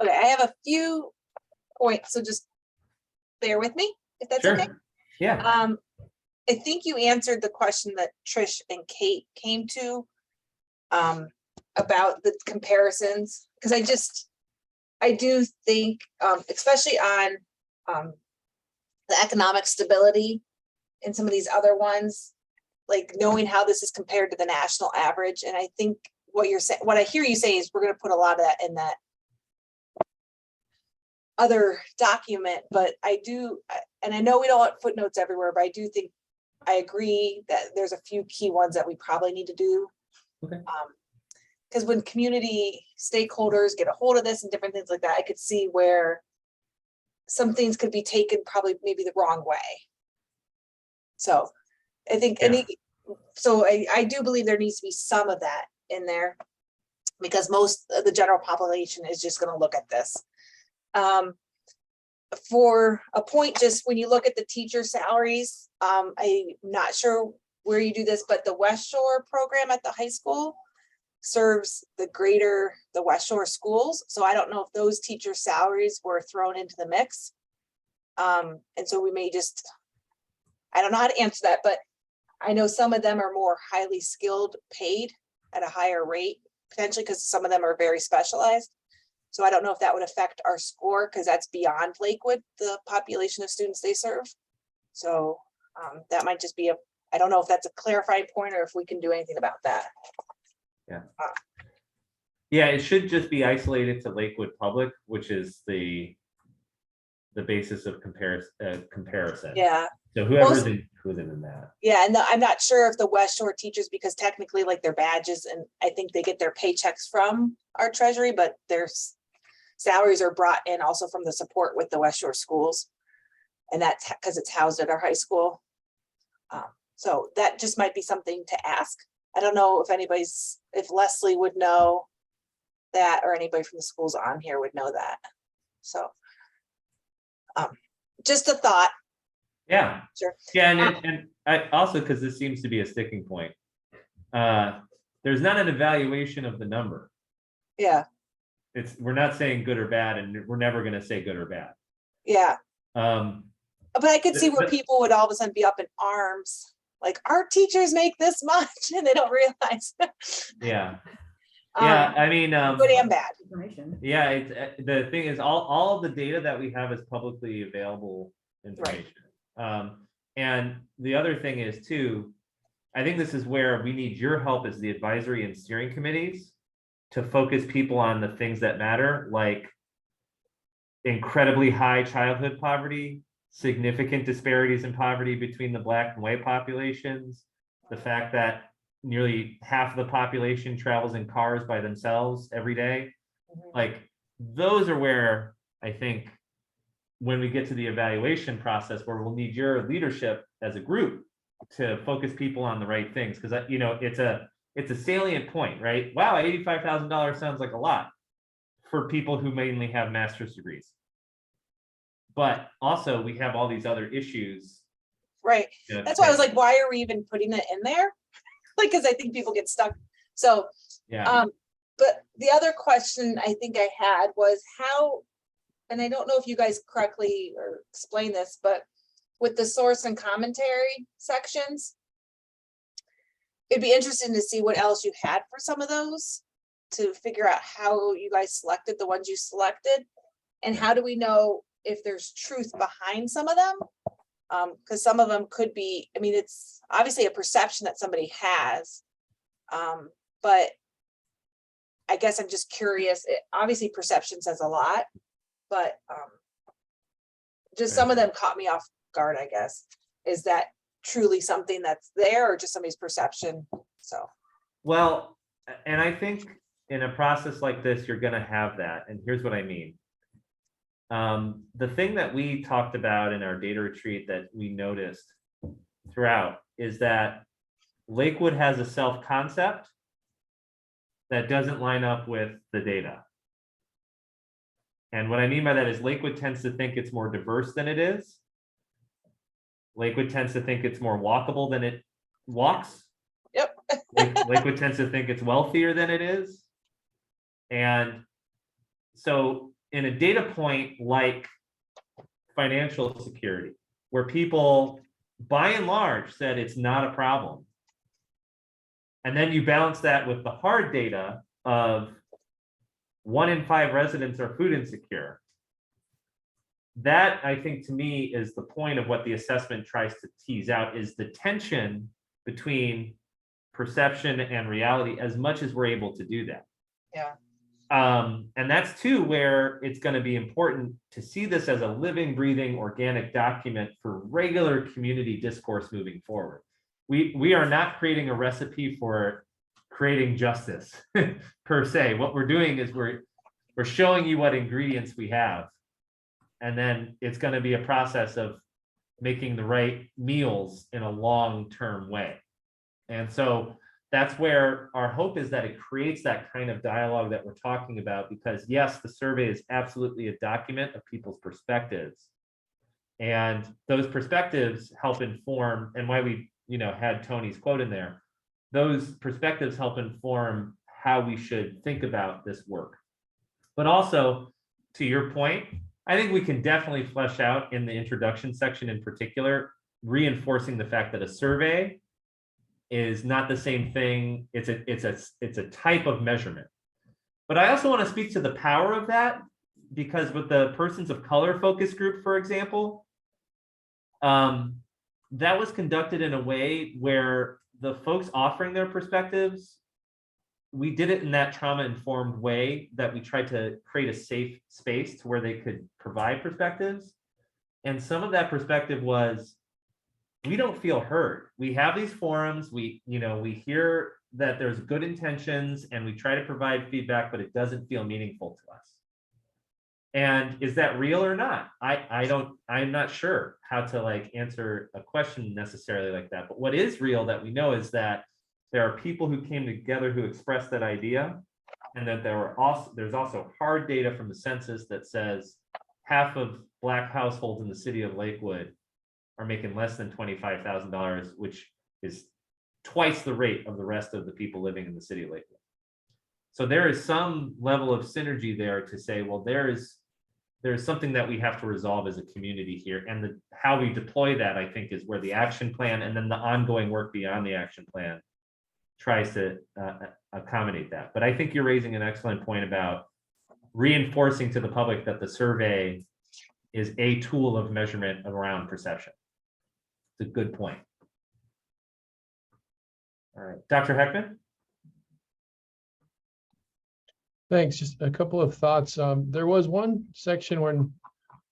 Okay, I have a few points, so just bear with me if that's Sure. okay. Yeah. I think you answered the question that Trish and Kate came to about the comparisons, because I do think, especially on the economic stability in some of these other ones, like knowing how this is compared to the national average. And I think what you're saying, what I hear you say is we're going to put a lot of that in that other document, but I do, and I know we don't want footnotes everywhere, but I do think I agree that there's a few key ones that we probably need to do. Okay. Because when community stakeholders get a hold of this and different things like that, I could see where some things could be taken probably maybe the wrong way. So I think I do believe there needs to be some of that in there, because most of the general population is just going to look at this. for a point, just when you look at the teacher salaries, I'm not sure where you do this, but the West Shore program at the high school serves the West Shore schools. So I don't know if those teacher salaries were thrown into the mix. And so we may just, I don't know how to answer that, but I know some of them are more highly skilled, paid at a higher rate, potentially because some of them are very specialized. So I don't know if that would affect our score because that's beyond Lakewood, the population of students they serve. So that might just be I don't know if that's a clarifying point or if we can do anything about that. Yeah, it should just be isolated to Lakewood Public, which is the basis of comparison. Yeah. So whoever's included in that. Yeah, and I'm not sure if the West Shore teachers, because technically like their badges, and I think they get their paychecks from our treasury, but their salaries are brought in also from the support with the West Shore schools. And that's because it's housed at our high school. So that just might be something to ask. I don't know if Leslie would know that, or anybody from the schools on here would know that. So just a thought. Yeah. Sure. Yeah, and I also, because this seems to be a sticking point, there's not an evaluation of the number. Yeah. We're not saying good or bad, and we're never going to say good or bad. Yeah. But I could see where but- people would all of a sudden be up in arms, like our teachers make this much, and they don't realize. Yeah. Yeah, I mean, Good and bad. Information. yeah, the thing is, all of the data that we have is publicly available information. And the other thing is too, I think this is where we need your help as the advisory and steering committees to focus people on the things that matter, like incredibly high childhood poverty, significant disparities in poverty between the Black and white populations, the fact that nearly half of the population travels in cars by themselves every day. Like, those are where I think when we get to the evaluation process, where we'll need your leadership as a group to focus people on the right things. Because it's a salient point, right? Wow, $85,000 sounds like a lot for people who mainly have master's degrees. But also we have all these other issues. Right. That's why I was like, why are we even putting it in there? Like, because I think people get stuck. So, yeah. But the other question I think I had was how, and I don't know if you guys correctly or explain this, but with the source and commentary sections, it'd be interesting to see what else you had for some of those to figure out how you guys selected the ones you selected. And how do we know if there's truth behind some of them? Because some of them could be, I mean, it's obviously a perception that somebody has, but I guess I'm just curious. Obviously perception says a lot, but just some of them caught me off guard, I guess. Is that truly something that's there or just somebody's perception? So. Well, and I think in a process like this, you're going to have that. And here's what I mean. The thing that we talked about in our data retreat that we noticed throughout is that Lakewood has a self-concept that doesn't line up with the data. And what I mean by that is Lakewood tends to think it's more diverse than it is. Lakewood tends to think it's more walkable than it walks. Yep. Lakewood tends to think it's wealthier than it is. And so in a data point like financial security, where people by and large said it's not a problem, and then you balance that with the hard data of 1 in 5 residents are food insecure. That, I think, to me, is the point of what the assessment tries to tease out, is the tension between perception and reality, as much as we're able to do that. Yeah. And that's too where it's going to be important to see this as a living, breathing, organic document for regular community discourse moving forward. We are not creating a recipe for creating justice per se. What we're doing is we're showing you what ingredients we have. And then it's going to be a process of making the right meals in a long-term way. And so that's where our hope is that it creates that kind of dialogue that we're talking about, because yes, the survey is absolutely a document of people's perspectives. And those perspectives help inform, and why we, had Tony's quote in there, those perspectives help inform how we should think about this work. But also, to your point, I think we can definitely flesh out in the introduction section in particular, reinforcing the fact that a survey is not the same thing. It's a type of measurement. But I also want to speak to the power of that, because with the persons of color focus group, for example, that was conducted in a way where the folks offering their perspectives, we did it in that trauma-informed way that we tried to create a safe space to where they could provide perspectives. And some of that perspective was, we don't feel heard. We have these forums, we hear that there's good intentions and we try to provide feedback, but it doesn't feel meaningful to us. And is that real or not? I'm not sure how to answer a question necessarily like that. But what is real that we know is that there are people who came together who expressed that idea, and that there's also hard data from the census that says half of Black households in the city of Lakewood are making less than $25,000, which is twice the rate of the rest of the people living in the city of Lakewood. So there is some level of synergy there to say, well, there's something that we have to resolve as a community here. And how we deploy that, I think, is where the action plan and then the ongoing work beyond the action plan tries to accommodate that. But I think you're raising an excellent point about reinforcing to the public that the survey is a tool of measurement around perception. It's a good point. All right, Dr. Heckman? Thanks. Just a couple of thoughts. There was one section when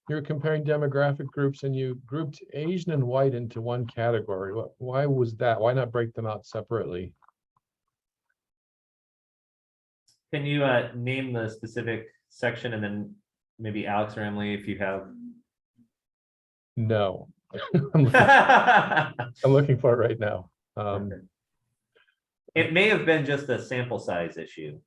you were comparing demographic groups and you grouped Asian and white into one category. Why was that? Why not break them out separately? Can you name the specific section, and then maybe Alex or Emily, if you have? No. I'm looking for it right now. It may have been just a sample size issue.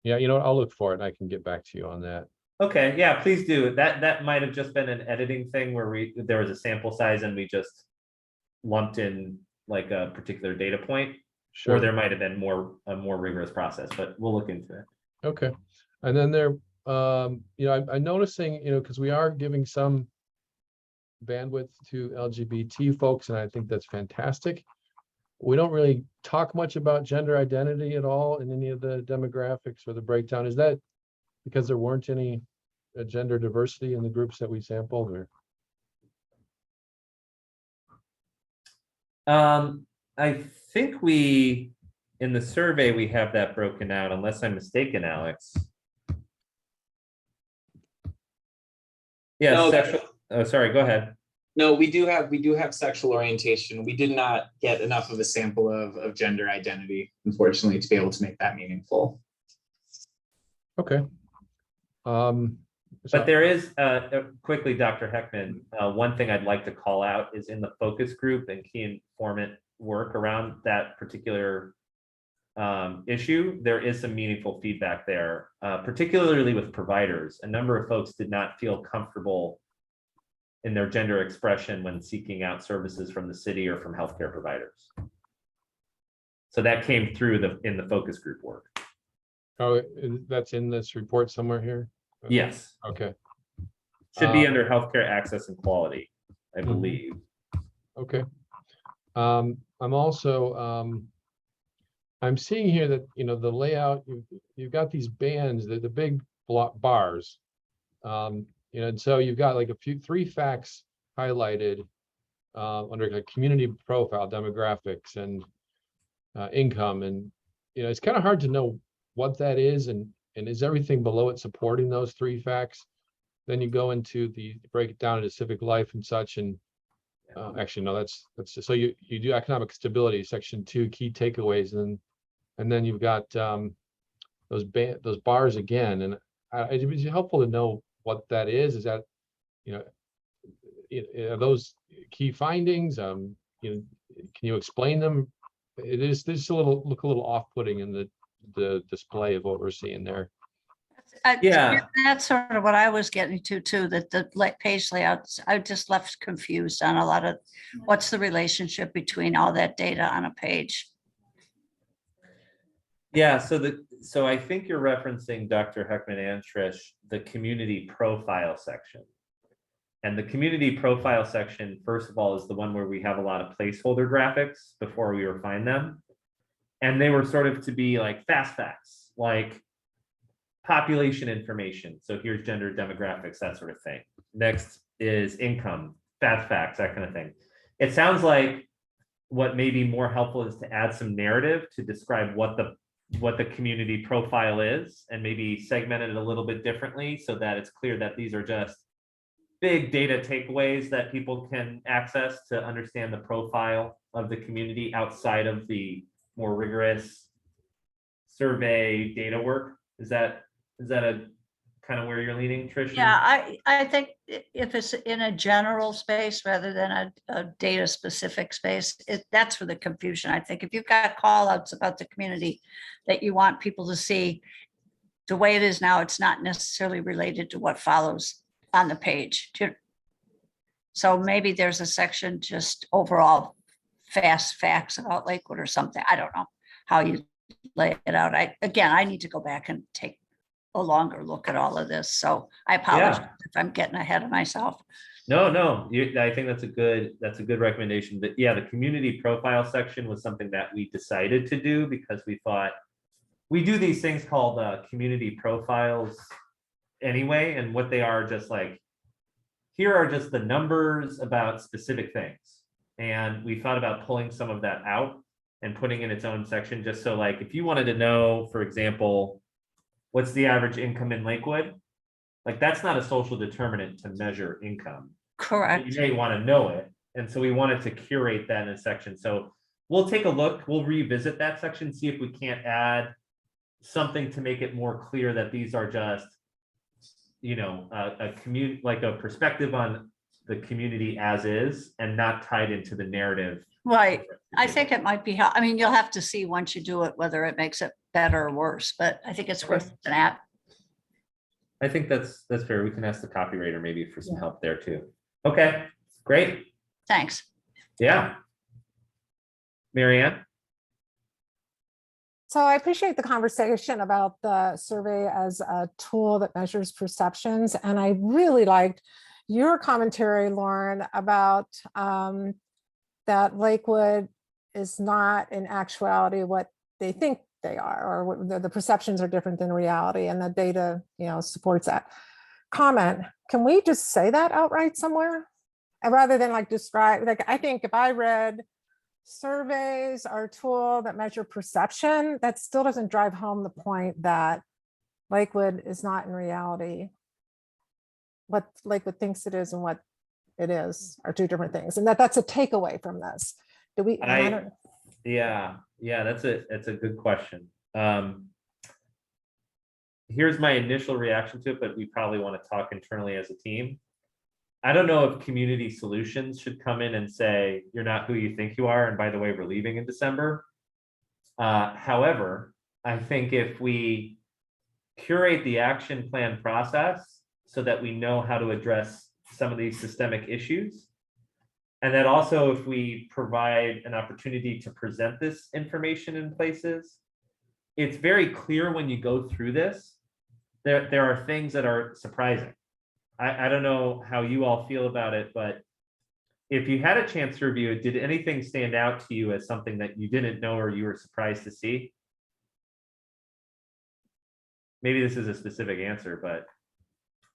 Yeah, you know what? I'll look for it and I can get back to you on that. Okay, yeah, please do. That might have just been an editing thing where there was a sample size and we just lumped in like a particular data point. Sure. Or there might have been a more rigorous process, but we'll look into it. Okay. And then there, I'm noticing, because we are giving some bandwidth to LGBT folks, and I think that's fantastic. We don't really talk much about gender identity at all in any of the demographics or the breakdown. Is that because there weren't any gender diversity in the groups that we sampled, or? I think in the survey, we have that broken out, unless I'm mistaken, Alex. Yeah, No, oh, sorry, go ahead. No, we do have sexual orientation. We did not get enough of a sample of gender identity, unfortunately, to be able to make that meaningful. Okay. But there is, quickly, Dr. Heckman, one thing I'd like to call out is in the focus group and key informant work around that particular issue, there is some meaningful feedback there, particularly with providers. A number of folks did not feel comfortable in their gender expression when seeking out services from the city or from healthcare providers. So that came through in the focus group work. Oh, that's in this report somewhere here? Yes. Okay. Should be under healthcare access and quality, I believe. Okay. I'm also, I'm seeing here that, the layout, you've got these bands, the big block bars. And so you've got like three facts highlighted under a community profile, demographics, and income. And, it's kind of hard to know what that is, and is everything below it supporting those three facts? Then you go into break it down into civic life and such. And actually, no, that's just, so you do economic stability, section 2, key takeaways, and then you've got those bars again. And it'd be helpful to know what that is? Is that, you know, are those key findings? You know, can you explain them? It is, this a little, look a little off-putting in the display of what we're seeing there. Yeah. That's sort of what I was getting to too, that the page layouts, I just left confused on a lot of, what's the relationship between all that data on a page? Yeah, so I think you're referencing, Dr. Heckman and Trish, the community profile section. And the community profile section, first of all, is the one where we have a lot of placeholder graphics before we refine them. And they were sort of to be like fast facts, like population information. So here's gender demographics, that sort of thing. Next is income, fast facts, that kind of thing. It sounds like what may be more helpful is to add some narrative to describe what the community profile is, and maybe segment it a little bit differently so that it's clear that these are just big data takeaways that people can access to understand the profile of the community outside of the more rigorous survey data work. Is that a kind of where you're leaning, Trish? Yeah, I think if it's in a general space rather than a data specific space, that's for the confusion. I think if you've got call outs about the community that you want people to see, the way it is now, it's not necessarily related to what follows on the page. So maybe there's a section just overall fast facts about Lakewood or something. I don't know how you lay it out. I need to go back and take a longer look at all of this. So I apologize if I'm getting ahead of myself. No, I think that's a good recommendation. But yeah, the community profile section was something that we decided to do because we thought we do these things called community profiles anyway, and what they are just like, here are just the numbers about specific things. And we thought about pulling some of that out and putting in its own section, just so like, if you wanted to know, for example, what's the average income in Lakewood? Like, that's not a social determinant to measure income. Correct. You may want to know it. And so we wanted to curate that in a section. So we'll take a look, we'll revisit that section, see if we can't add something to make it more clear that these are just, you know, like a perspective on the community as is, and not tied into the narrative. Right. I think it might be, I mean, you'll have to see once you do it, whether it makes it better or worse, but I think it's worth an app. I think that's fair. We can ask the copywriter maybe for some help there too. Okay, great. Thanks. Yeah. Marianne? So I appreciate the conversation about the survey as a tool that measures perceptions. And I really liked your commentary, Lauren, about that Lakewood is not in actuality what they think they are, or the perceptions are different than reality, and the data, you know, supports that comment. Can we just say that outright somewhere? And rather than like describe, like, I think if I read surveys are a tool that measure perception, that still doesn't drive home the point that Lakewood is not in reality what Lakewood thinks it is and what it is are two different things, and that's a takeaway from this. Do we? Yeah, that's a good question. Here's my initial reaction to it, but we probably want to talk internally as a team. I don't know if Community Solutions should come in and say, you're not who you think you are, and by the way, we're leaving in December. However, I think if we curate the action plan process so that we know how to address some of these systemic issues, and that also if we provide an opportunity to present this information in places, it's very clear when you go through this, there are things that are surprising. I don't know how you all feel about it, but if you had a chance to review it, did anything stand out to you as something that you didn't know or you were surprised to see? Maybe this is a specific answer, but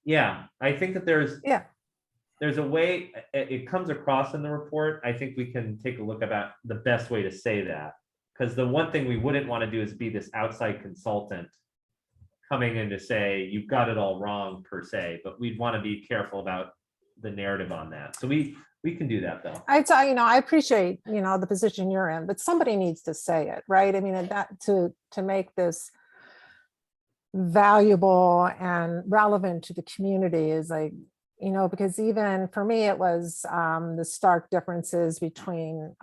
yeah, I think that there's a way it comes across in the report. I think we can take a look about the best way to say that, because the one thing we wouldn't want to do is be this outside consultant coming in to say you've got it all wrong per se, but we'd want to be careful about the narrative on that. So we can do that though. I appreciate, the position you're in, but somebody needs to say it, right? I mean, that to make this valuable and relevant to the community is like, you know, because even for me, it was the stark differences between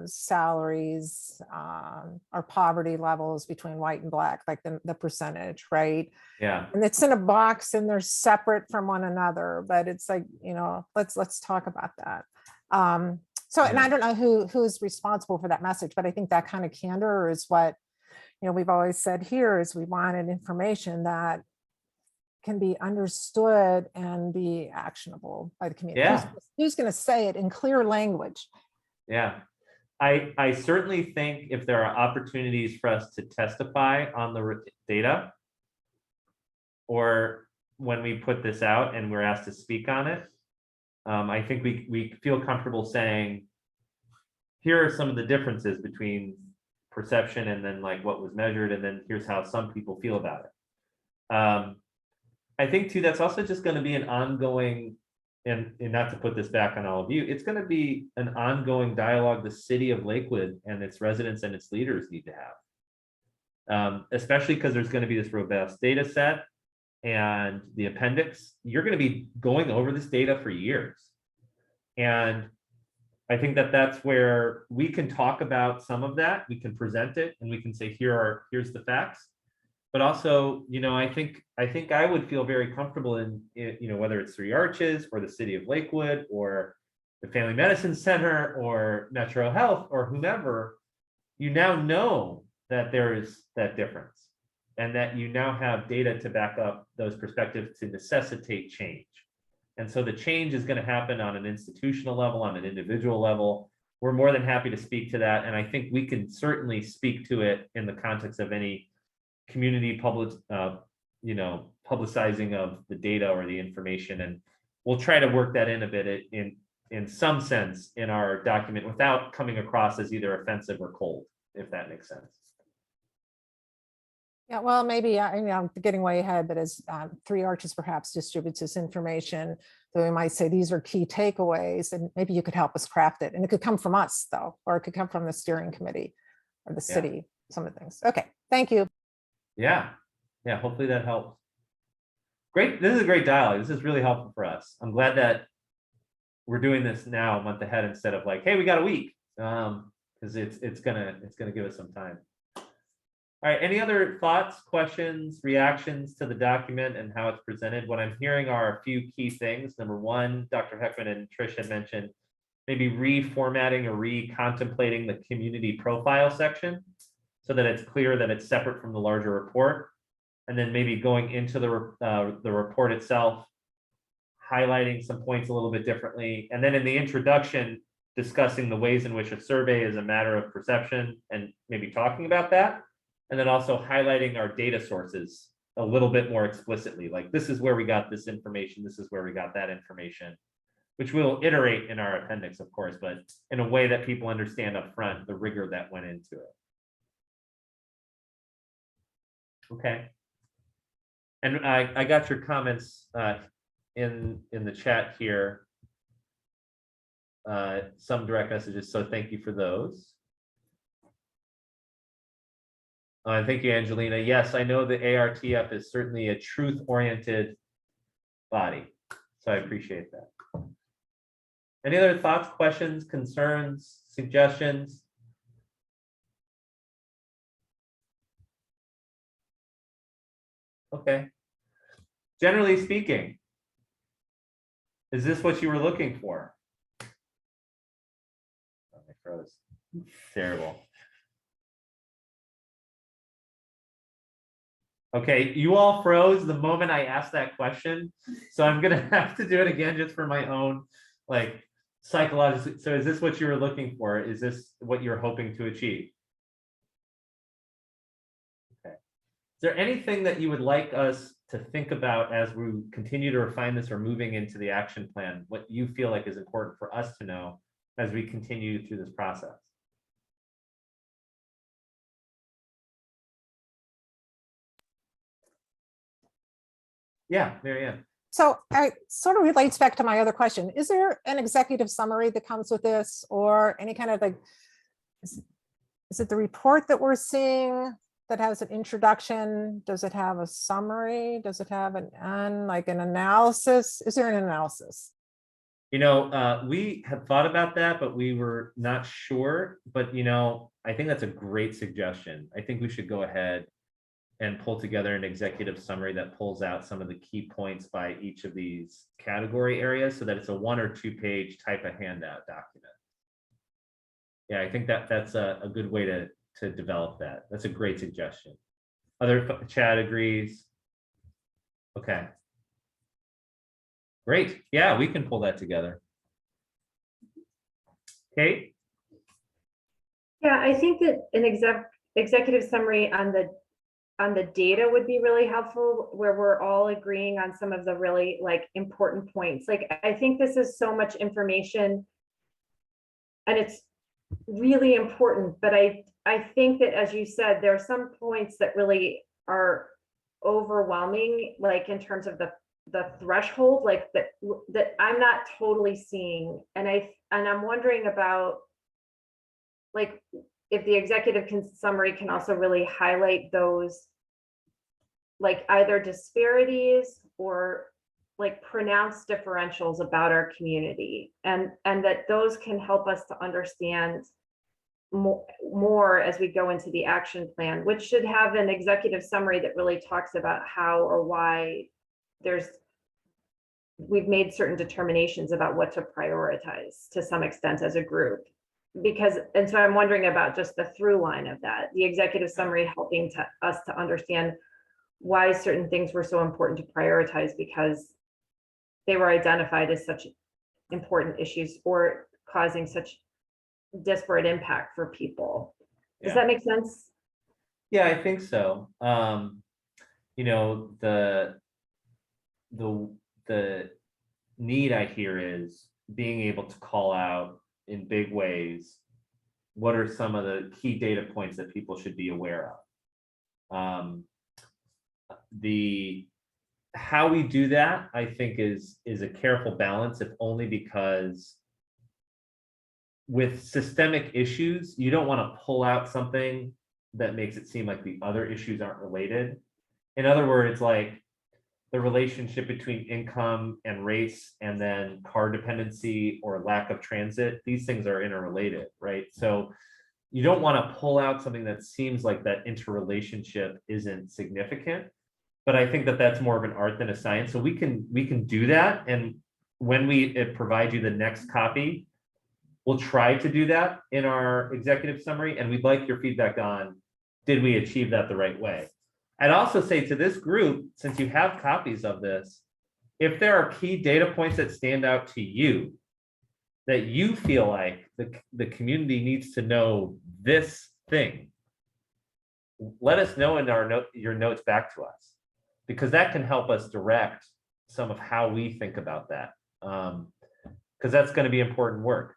salaries or poverty levels between white and black, like the percentage, right? Yeah. And it's in a box and they're separate from one another, but it's like, you know, let's talk about that. So, and I don't know who's responsible for that message, but I think that kind of candor is what, you know, we've always said here is we wanted information that can be understood and be actionable by the community. Yeah. Who's going to say it in clear language? Yeah. I certainly think if there are opportunities for us to testify on the data, or when we put this out and we're asked to speak on it, I think we feel comfortable saying, here are some of the differences between perception and then like what was measured, and then here's how some people feel about it. I think too, that's also just going to be an ongoing, and not to put this back on all of you, it's going to be an ongoing dialogue the city of Lakewood and its residents and its leaders need to have. Especially because there's going to be this robust data set and the appendix. You're going to be going over this data for years. And I think that that's where we can talk about some of that. We can present it and we can say, here's the facts. But also, you know, I think I would feel very comfortable in, you know, whether it's Three Arches or the city of Lakewood or the Family Medicine Center or Metro Health or whomever, you now know that there is that difference and that you now have data to back up those perspectives to necessitate change. And so the change is going to happen on an institutional level, on an individual level. We're more than happy to speak to that. And I think we can certainly speak to it in the context of any community public, you know, publicizing of the data or the information. And we'll try to work that in a bit in some sense in our document without coming across as either offensive or cold, if that makes sense. Yeah, well, maybe, you know, I'm getting way ahead, but as Three Arches perhaps distributes this information, so we might say these are key takeaways, and maybe you could help us craft it. And it could come from us though, or it could come from the steering committee or the city, some of the things. Okay, thank you. Yeah, hopefully that helps. Great, this is a great dialogue. This is really helpful for us. I'm glad that we're doing this now a month ahead instead of like, hey, we got a week, because it's gonna give us some time. All right, any other thoughts, questions, reactions to the document and how it's presented? What I'm hearing are a few key things. Number one, Dr. Heckman and Trish had mentioned maybe reformatting or re-contemplating the community profile section so that it's clear that it's separate from the larger report. And then maybe going into the report itself, highlighting some points a little bit differently. And then in the introduction, discussing the ways in which a survey is a matter of perception and maybe talking about that. And then also highlighting our data sources a little bit more explicitly, like this is where we got this information, this is where we got that information, which we'll iterate in our appendix, of course, but in a way that people understand up front the rigor that went into it. Okay. And I got your comments in the chat here, some direct messages, so thank you for those. Thank you, Angelina. Yes, I know the ARTF is certainly a truth-oriented body, so I appreciate that. Any other thoughts, questions, concerns, suggestions? Okay. Generally speaking, is this what you were looking for? Oh, I froze. Terrible. Okay, you all froze the moment I asked that question, so I'm gonna have to do it again just for my own, like, psychological. So is this what you were looking for? Is this what you're hoping to achieve? Okay. Is there anything that you would like us to think about as we continue to refine this or moving into the action plan? What you feel like is important for us to know as we continue through this process? Yeah, Mary Ann. So it sort of relates back to my other question. Is there an executive summary that comes with this, or any kind of like, is it the report that we're seeing that has an introduction? Does it have a summary? Does it have an end, like an analysis? Is there an analysis? You know, we have thought about that, but we were not sure. But, you know, I think that's a great suggestion. I think we should go ahead and pull together an executive summary that pulls out some of the key points by each of these category areas so that it's a 1 or 2 page type of handout document. Yeah, I think that that's a good way to develop that. That's a great suggestion. Chad agrees. Okay. Great. Yeah, we can pull that together. Kate? Yeah, I think that an executive summary on the data would be really helpful, where we're all agreeing on some of the really like important points. Like, I think this is so much information and it's really important, but I think that, as you said, there are some points that really are overwhelming, like in terms of the threshold, like that I'm not totally seeing. And I'm wondering about, like, if the executive summary can also really highlight those, like, either disparities or like pronounced differentials about our community, and that those can help us to understand more as we go into the action plan, which should have an executive summary that really talks about how or why we've made certain determinations about what to prioritize to some extent as a group. And so I'm wondering about just the through line of that, the executive summary helping us to understand why certain things were so important to prioritize because they were identified as such important issues or causing such disparate impact for people. Does that make sense? Yeah, I think so. You know, the need I hear is being able to call out in big ways what are some of the key data points that people should be aware of. How we do that, I think, is a careful balance, if only because with systemic issues, you don't want to pull out something that makes it seem like the other issues aren't related. In other words, like the relationship between income and race and then car dependency or lack of transit, these things are interrelated, right? So you don't want to pull out something that seems like that interrelationship isn't significant. But I think that that's more of an art than a science. So we can do that. And when we provide you the next copy, we'll try to do that in our executive summary. And we'd like your feedback on, did we achieve that the right way? I'd also say to this group, since you have copies of this, if there are key data points that stand out to you, that you feel like the community needs to know this thing, let us know in your notes back to us, because that can help us direct some of how we think about that, because that's going to be important work.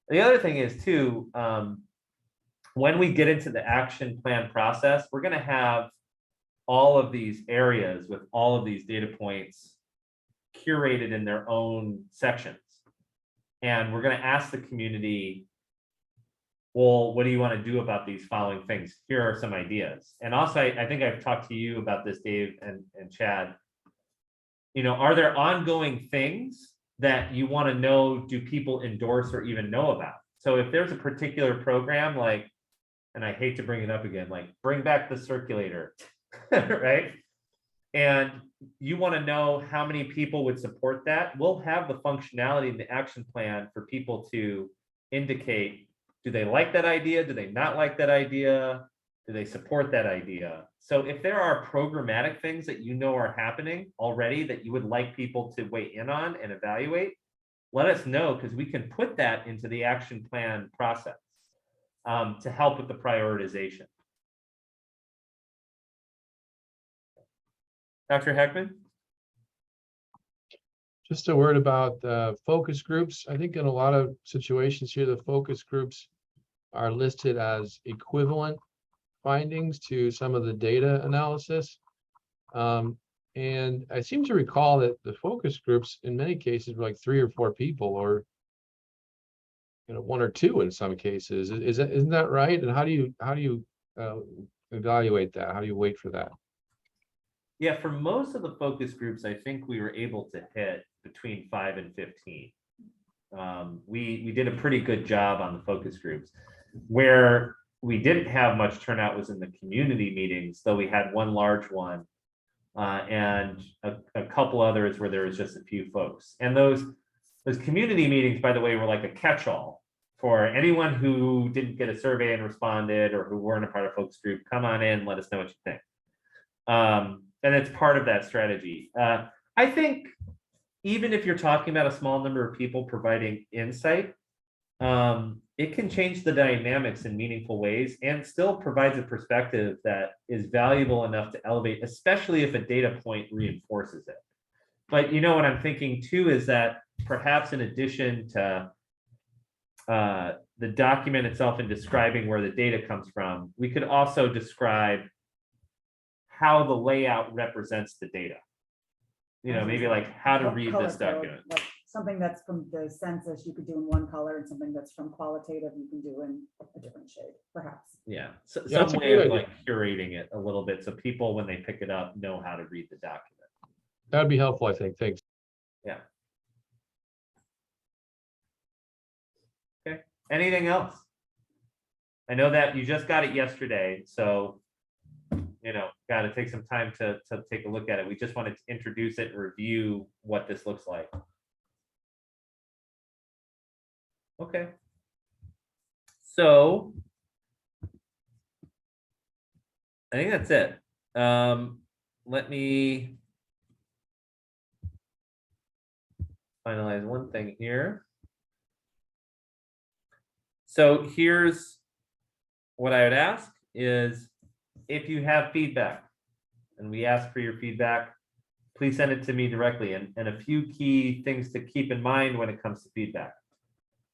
The other thing is too, when we get into the action plan process, we're going to have all of these areas with all of these data points curated in their own sections. And we're going to ask the community, well, what do you want to do about these following things? Here are some ideas. And also, I think I've talked to you about this, Dave and Chad. You know, are there ongoing things that you want to know, do people endorse or even know about? So if there's a particular program, like, and I hate to bring it up again, like bring back the circulator, right? And you want to know how many people would support that, we'll have the functionality in the action plan for people to indicate, do they like that idea? Do they not like that idea? Do they support that idea? So if there are programmatic things that you know are happening already that you would like people to weigh in on and evaluate, let us know, because we can put that into the action plan process to help with the prioritization. Dr. Heckman? Just a word about focus groups. I think in a lot of situations here, the focus groups are listed as equivalent findings to some of the data analysis. And I seem to recall that the focus groups in many cases were like 3 or 4 people, or 1 or 2 in some cases. Isn't that right? And how do you evaluate that? How do you wait for that? Yeah, for most of the focus groups, I think we were able to hit between 5 and 15. We did a pretty good job on the focus groups. Where we didn't have much turnout was in the community meetings, though we had one large one and a couple others where there was just a few folks. And those community meetings, by the way, were like a catch-all for anyone who didn't get a survey and responded, or who weren't a part of focus group. Come on in, let us know what you think. And it's part of that strategy. I think even if you're talking about a small number of people providing insight, it can change the dynamics in meaningful ways and still provides a perspective that is valuable enough to elevate, especially if a data point reinforces it. But you know what I'm thinking too is that perhaps in addition to the document itself and describing where the data comes from, we could also describe how the layout represents the data. You know, maybe like how to read this document. Like something that's from the census you could do in one color, and something that's from qualitative you can do in a different shade, perhaps. Yeah, so Yeah, that's some a way good of idea. like curating it a little bit so people, when they pick it up, know how to read the document. That'd be helpful, I think. Thanks. Yeah. Okay, anything else? I know that you just got it yesterday, so you know, got to take some time to take a look at it. We just wanted to introduce it and review what this looks like. Okay. So I think that's it. Let me finalize one thing here. So here's what I would ask is, if you have feedback, and we ask for your feedback, please send it to me directly. And a few key things to keep in mind when it comes to feedback.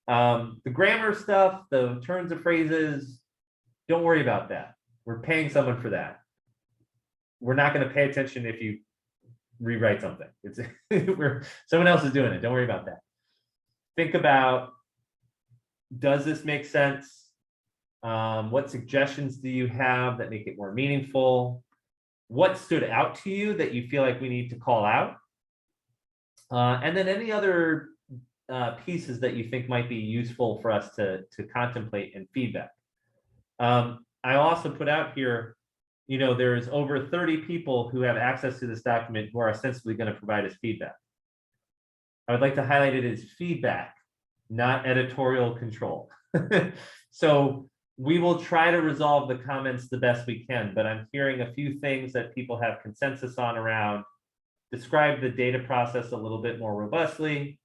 The grammar stuff, the turns of phrases, don't worry about that. We're paying someone for that. We're not going to pay attention if you rewrite something. It's someone else is doing it. Don't worry about that. Think about, does this make sense? What suggestions do you have that make it more meaningful? What stood out to you that you feel like we need to call out? And then any other pieces that you think might be useful for us to contemplate and feedback. I also put out here, you know, there's over 30 people who have access to this document who are ostensibly going to provide us feedback. I would like to highlight it as feedback, not editorial control. So we will try to resolve the comments the best we can, but I'm hearing a few things that people have consensus on around. Describe the data process a little bit more robustly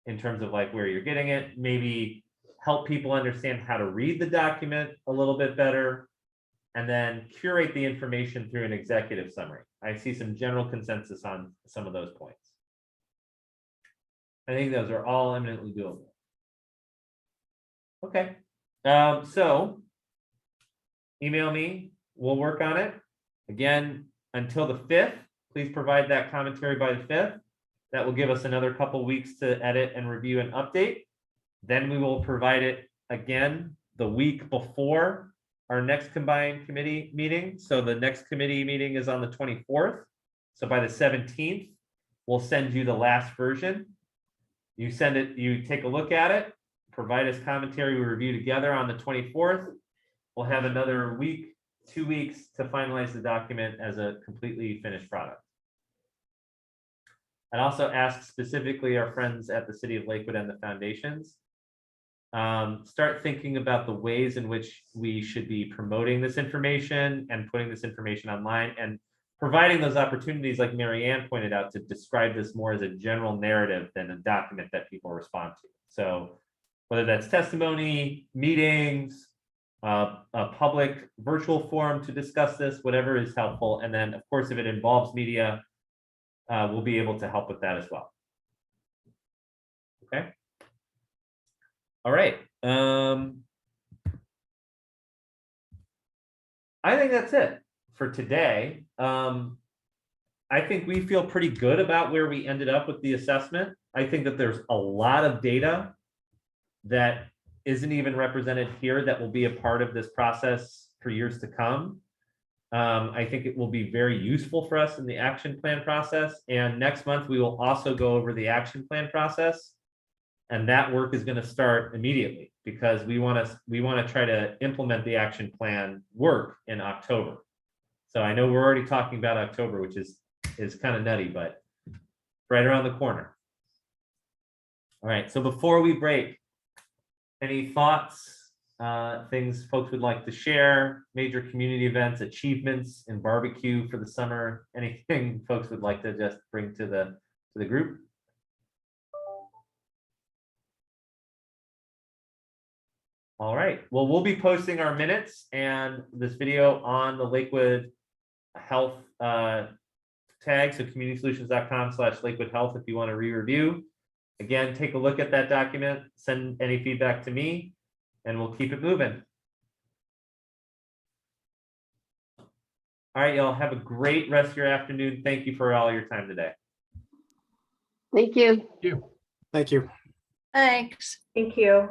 in terms of like where you're getting it, maybe help people understand how to read the document a little bit better, and then curate the information through an executive summary. I see some general consensus on some of those points. I think those are all eminently doable. Okay. So email me, we'll work on it. Again, until the 5th, please provide that commentary by the 5th. That will give us another couple weeks to edit and review and update. Then we will provide it again the week before our next combined committee meeting. So the next committee meeting is on the 24th. So by the 17th, we'll send you the last version. You send it, you take a look at it, provide us commentary, we review together on the 24th. We'll have another week, 2 weeks to finalize the document as a completely finished product. I'd also ask specifically our friends at the City of Lakewood and the foundations, start thinking about the ways in which we should be promoting this information and putting this information online and providing those opportunities, like Mary Ann pointed out, to describe this more as a general narrative than a document that people respond to. So whether that's testimony, meetings, a public virtual forum to discuss this, whatever is helpful. And then, of course, if it involves media, we'll be able to help with that as well. Okay. All right. I think that's it for today. I think we feel pretty good about where we ended up with the assessment. I think that there's a lot of data that isn't even represented here that will be a part of this process for years to come. I think it will be very useful for us in the action plan process. And next month, we will also go over the action plan process. And that work is going to start immediately because we want to try to implement the action plan work in October. So I know we're already talking about October, which is kind of nutty, but right around the corner. All right, so before we break, any thoughts, things folks would like to share, major community events, achievements, and barbecue for the summer, anything folks would like to just bring to the group? All right, well, we'll be posting our minutes and this video on the Lakewood Health tag, so communitysolutions.com/Lakewood Health if you want to re-review. Again, take a look at that document, send any feedback to me, and we'll keep it moving. All right, y'all have a great rest of your afternoon. Thank you for all your time today. Thank you. You. Thank you. Thanks. Thank you.